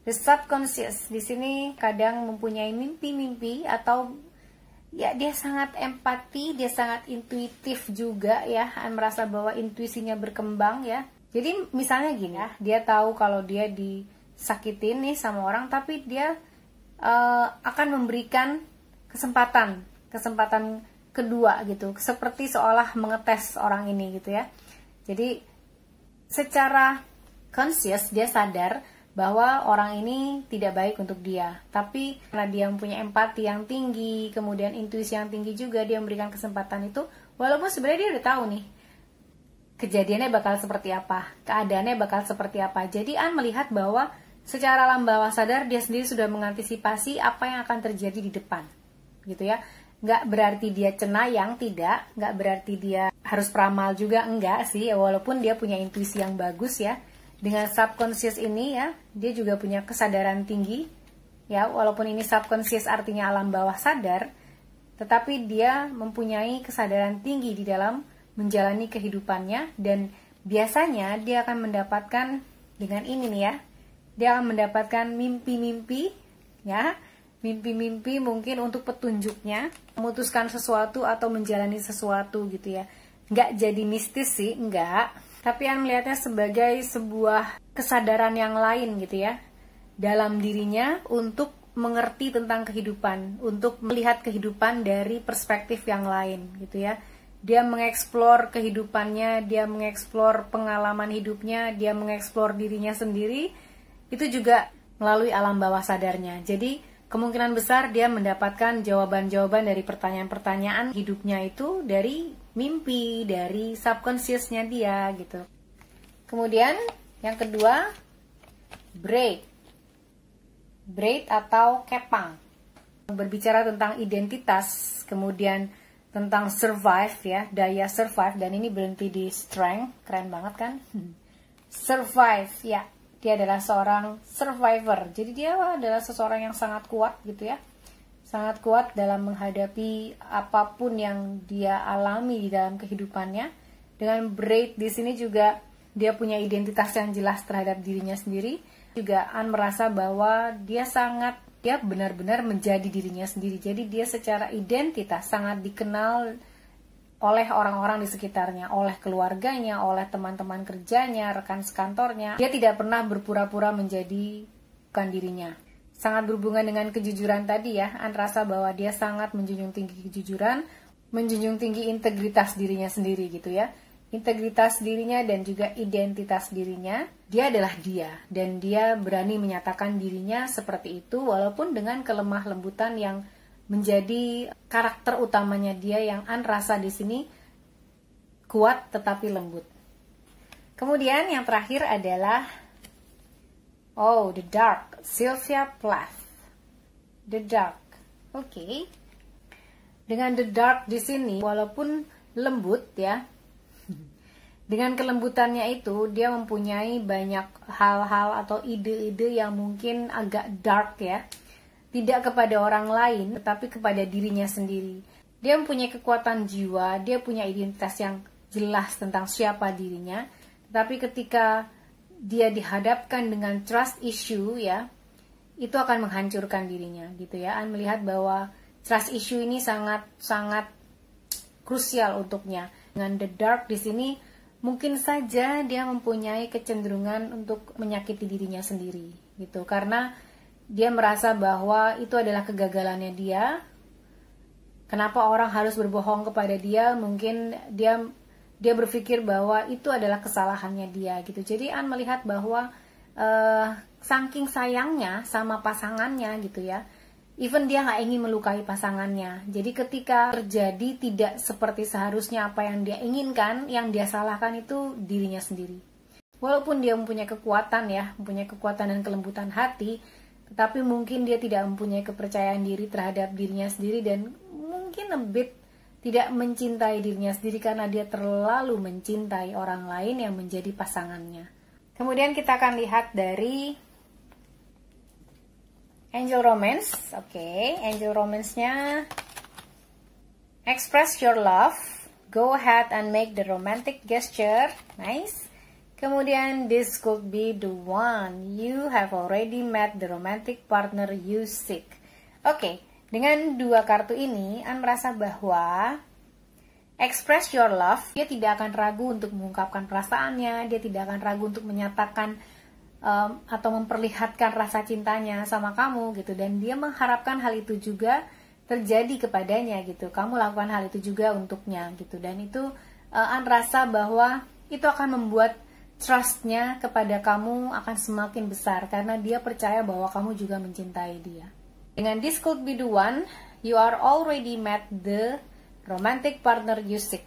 The subconscious di sini kadang mempunyai mimpi-mimpi atau ya dia sangat empati, dia sangat intuitif juga ya. Merasa bahwa intuisinya berkembang ya. Jadi misalnya gini ya, dia tahu kalau dia disakitin nih sama orang, tapi dia akan memberikan kesempatan kedua gitu, seperti seolah mengetes orang ini gitu ya. Jadi secara conscious dia sadar bahwa orang ini tidak baik untuk dia, tapi karena dia mempunyai empati yang tinggi, kemudian intuisi yang tinggi juga, dia memberikan kesempatan itu, walaupun sebenarnya dia udah tahu nih kejadiannya bakal seperti apa, keadaannya bakal seperti apa. Jadi An melihat bahwa secara alam bawah sadar dia sendiri sudah mengantisipasi apa yang akan terjadi di depan, gitu ya. Nggak berarti dia cenayang, tidak. Nggak berarti dia harus peramal juga, enggak sih. Walaupun dia punya intuisi yang bagus ya. Dengan subconscious ini ya, dia juga punya kesadaran tinggi. Ya, walaupun ini subconscious artinya alam bawah sadar, tetapi dia mempunyai kesadaran tinggi di dalam menjalani kehidupannya. Dan biasanya dia akan mendapatkan dengan ini nih ya. Dia akan mendapatkan mimpi-mimpi ya, mimpi-mimpi mungkin untuk petunjuknya, memutuskan sesuatu atau menjalani sesuatu gitu ya. Nggak jadi mistis sih, nggak. Tapi An melihatnya sebagai sebuah kesadaran yang lain gitu ya, dalam dirinya untuk mengerti tentang kehidupan, untuk melihat kehidupan dari perspektif yang lain gitu ya. Dia mengeksplor kehidupannya, dia mengeksplor pengalaman hidupnya, dia mengeksplor dirinya sendiri, itu juga melalui alam bawah sadarnya. Jadi kemungkinan besar dia mendapatkan jawaban-jawaban dari pertanyaan-pertanyaan hidupnya itu dari mimpi, dari subconsciousnya dia gitu. Kemudian yang kedua, braid atau kepang. Berbicara tentang identitas, kemudian tentang survive ya, daya survive, dan ini berhenti di strength, keren banget kan? Survive ya, dia adalah seorang survivor. Jadi dia adalah seseorang yang sangat kuat gitu ya, sangat kuat dalam menghadapi apapun yang dia alami di dalam kehidupannya. Dengan braid di sini juga dia punya identitas yang jelas terhadap dirinya sendiri. Juga An merasa bahwa dia benar-benar menjadi dirinya sendiri. Jadi dia secara identitas sangat dikenal oleh orang-orang di sekitarnya, oleh keluarganya, oleh teman-teman kerjanya, rekan sekantornya. Dia tidak pernah berpura-pura menjadi bukan dirinya. Sangat berhubungan dengan kejujuran tadi ya. An rasa bahwa dia sangat menjunjung tinggi kejujuran, menjunjung tinggi integritas dirinya sendiri gitu ya. Integritas dirinya dan juga identitas dirinya. Dia adalah dia, dan dia berani menyatakan dirinya seperti itu walaupun dengan kelemah lembutan yang menjadi karakter utamanya dia, yang An rasa di sini kuat tetapi lembut. Kemudian yang terakhir adalah The Dark, Sylvia Plath. The Dark. Oke. Dengan The Dark di sini walaupun lembut ya, dengan kelembutannya itu, dia mempunyai banyak hal-hal atau ide-ide yang mungkin agak dark ya. Tidak kepada orang lain, tetapi kepada dirinya sendiri. Dia mempunyai kekuatan jiwa, dia punya identitas yang jelas tentang siapa dirinya. Tetapi ketika dia dihadapkan dengan trust issue ya, itu akan menghancurkan dirinya gitu ya. An melihat bahwa trust issue ini sangat krusial untuknya. Dengan The Dark di sini, mungkin saja dia mempunyai kecenderungan untuk menyakiti dirinya sendiri gitu, karena dia merasa bahwa itu adalah kegagalannya dia. Kenapa orang harus berbohong kepada dia? Mungkin dia berpikir bahwa itu adalah kesalahannya dia gitu. Jadi An melihat bahwa saking sayangnya sama pasangannya gitu ya, even dia nggak ingin melukai pasangannya. Jadi ketika terjadi tidak seperti seharusnya apa yang dia inginkan, yang dia salahkan itu dirinya sendiri. Walaupun dia mempunyai kekuatan ya, mempunyai kekuatan dan kelembutan hati, tetapi mungkin dia tidak mempunyai kepercayaan diri terhadap dirinya sendiri, dan mungkin tidak mencintai dirinya sendiri karena dia terlalu mencintai orang lain yang menjadi pasangannya. Kemudian kita akan lihat dari Angel Romance. Angel Romance-nya, express your love, go ahead and make the romantic gesture. Nice. Kemudian, this could be the one, you have already met the romantic partner you seek. Dengan dua kartu ini, An merasa bahwa express your love, dia tidak akan ragu untuk mengungkapkan perasaannya, dia tidak akan ragu untuk menyatakan atau memperlihatkan rasa cintanya sama kamu gitu, dan dia mengharapkan hal itu juga terjadi kepadanya gitu. Kamu lakukan hal itu juga untuknya gitu, dan itu An rasa bahwa itu akan membuat trustnya kepada kamu akan semakin besar karena dia percaya bahwa kamu juga mencintai dia. Dengan this could be the one, you are already met the romantic partner you seek.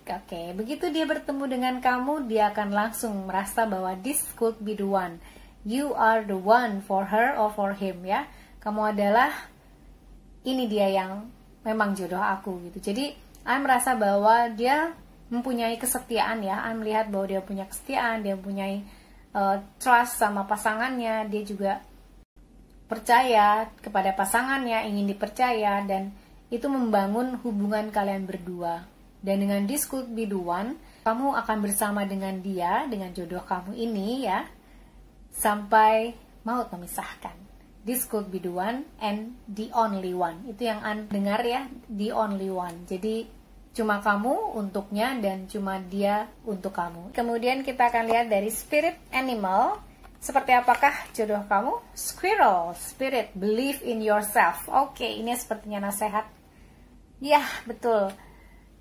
Begitu dia bertemu dengan kamu, dia akan langsung merasa bahwa this could be the one. You are the one for her or for him ya. Kamu adalah, ini dia yang memang jodoh aku gitu. Jadi An merasa bahwa dia mempunyai kesetiaan ya. An melihat bahwa dia punya kesetiaan, dia mempunyai trust sama pasangannya, dia juga percaya kepada pasangannya, ingin dipercaya, dan itu membangun hubungan kalian berdua. Dan dengan this could be the one, kamu akan bersama dengan dia, dengan jodoh kamu ini ya, sampai maut memisahkan. this could be the one and the only one. Itu yang dengar ya, the only one. Jadi cuma kamu untuknya dan cuma dia untuk kamu. Kemudian kita akan lihat dari spirit animal. Seperti apakah jodoh kamu? Squirrel, spirit, believe in yourself. Oke, ini sepertinya nasihat. Ya, betul.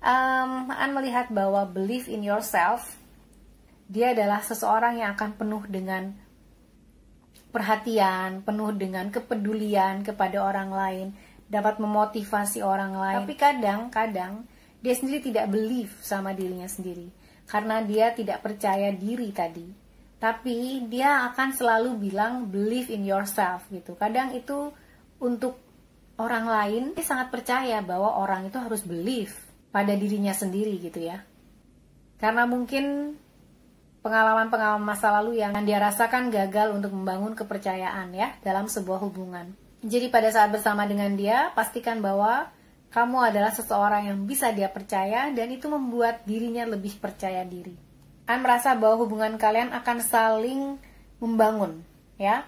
An melihat bahwa believe in yourself, dia adalah seseorang yang akan penuh dengan perhatian, penuh dengan kepedulian kepada orang lain, dapat memotivasi orang lain. Tapi kadang-kadang dia sendiri tidak believe sama dirinya sendiri, karena dia tidak percaya diri tadi. Tapi dia akan selalu bilang believe in yourself gitu. Kadang itu untuk orang lain, dia sangat percaya bahwa orang itu harus believe pada dirinya sendiri gitu ya. Karena mungkin pengalaman-pengalaman masa lalu yang dia rasakan gagal untuk membangun kepercayaan ya dalam sebuah hubungan. Jadi pada saat bersama dengan dia, pastikan bahwa kamu adalah seseorang yang bisa dia percaya dan itu membuat dirinya lebih percaya diri. An merasa bahwa hubungan kalian akan saling membangun ya.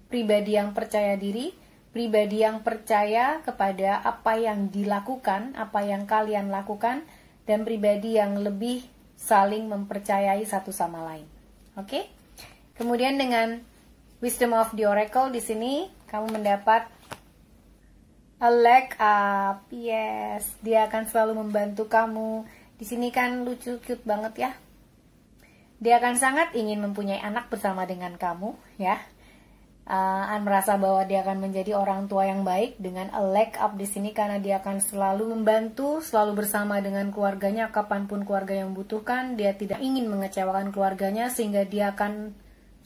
Pribadi yang percaya diri, pribadi yang percaya kepada apa yang dilakukan, apa yang kalian lakukan, dan pribadi yang lebih saling mempercayai satu sama lain. Oke? Kemudian dengan Wisdom of the Oracle di sini kamu mendapat a leg up. Yes, dia akan selalu membantu kamu. Di sini kan lucu, cute banget ya. Dia akan sangat ingin mempunyai anak bersama dengan kamu ya. An merasa bahwa dia akan menjadi orang tua yang baik dengan a leg up di sini karena dia akan selalu membantu, selalu bersama dengan keluarganya kapanpun keluarga yang membutuhkan. Dia tidak ingin mengecewakan keluarganya sehingga dia akan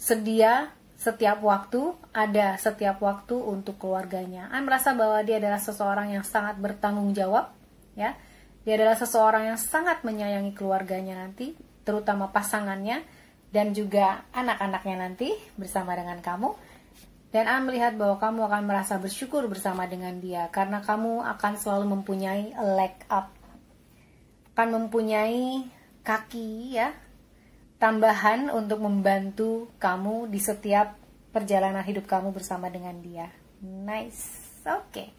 sedia setiap waktu, ada setiap waktu untuk keluarganya. An merasa bahwa dia adalah seseorang yang sangat bertanggung jawab ya. Dia adalah seseorang yang sangat menyayangi keluarganya nanti, terutama pasangannya dan juga anak-anaknya nanti bersama dengan kamu. Dan An melihat bahwa kamu akan merasa bersyukur bersama dengan dia karena kamu akan selalu mempunyai a leg up, akan mempunyai kaki ya tambahan untuk membantu kamu di setiap perjalanan hidup kamu bersama dengan dia. Nice. Oke.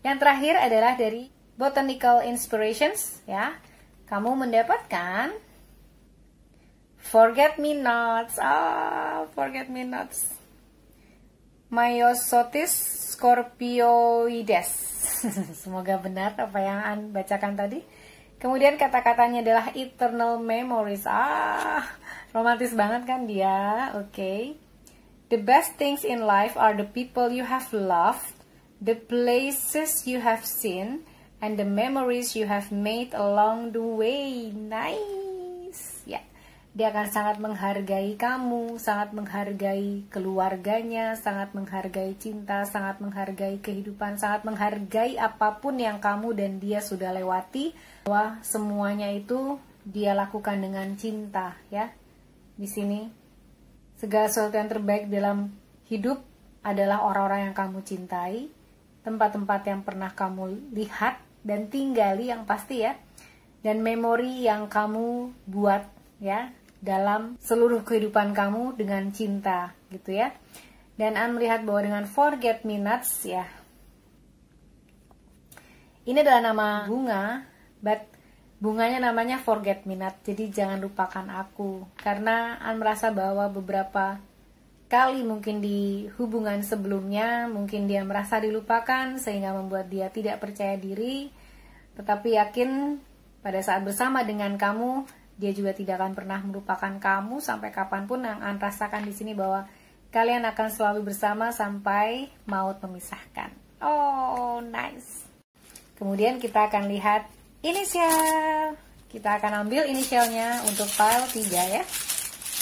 Yang terakhir adalah dari Botanical Inspirations ya. Kamu mendapatkan Forget Me Nots. Forget Me Nots. Myosotis scorpioides. Semoga benar apa yang An bacakan tadi. Kemudian kata-katanya adalah eternal memories. Romantis banget kan dia. Oke. The best things in life are the people you have loved, the places you have seen, and the memories you have made along the way. Nice. Ya. Dia akan sangat menghargai kamu, sangat menghargai keluarganya, sangat menghargai cinta, sangat menghargai kehidupan, sangat menghargai apapun yang kamu dan dia sudah lewati. Bahwa semuanya itu dia lakukan dengan cinta, ya. Di sini segala sesuatu yang terbaik dalam hidup adalah orang-orang yang kamu cintai, tempat-tempat yang pernah kamu lihat dan tinggali yang pasti ya, dan memori yang kamu buat ya dalam seluruh kehidupan kamu dengan cinta gitu ya. Dan An melihat bahwa dengan Forget Me Nots ya, ini adalah nama bunga, but bunganya namanya Forget Me Not. Jadi jangan lupakan aku. Karena An merasa bahwa beberapa kali mungkin di hubungan sebelumnya mungkin dia merasa dilupakan sehingga membuat dia tidak percaya diri. Tetapi yakin pada saat bersama dengan kamu, dia juga tidak akan pernah melupakan kamu sampai kapanpun. Yang An rasakan di sini bahwa kalian akan selalu bersama sampai maut memisahkan. Oh, nice. Kemudian kita akan lihat inisial. Kita akan ambil inisialnya untuk file 3 ya.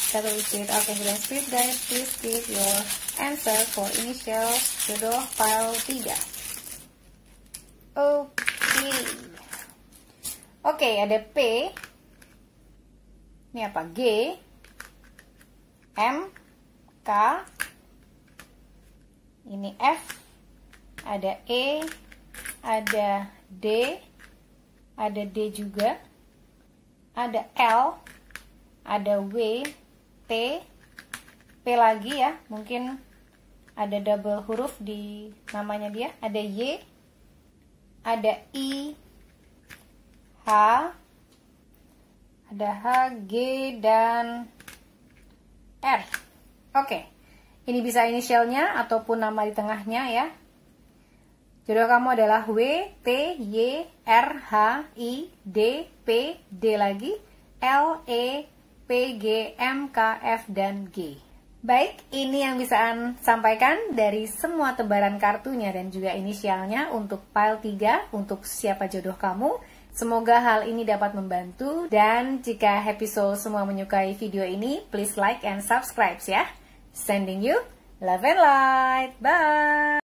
Satu Spirit Archangel dan Spirit Guide, please give your answer for initial jodoh file 3. Oke, ada P. Ini apa? G, M, K. Ini F. Ada E, ada D, ada D juga, ada L, ada W, T, P lagi ya, mungkin ada double huruf di namanya dia, ada Y, ada I, H, ada H, G, dan R. Oke, ini bisa inisialnya ataupun nama di tengahnya ya. Jodoh kamu adalah W, T, Y, R, H, I, D, P, D lagi, L, E, P, G, M, K, F, dan G. Baik, ini yang bisa An sampaikan dari semua tebaran kartunya dan juga inisialnya untuk pile 3 untuk siapa jodoh kamu. Semoga hal ini dapat membantu, dan jika Happy Soul semua menyukai video ini, please like and subscribe ya. Sending you love and light. Bye!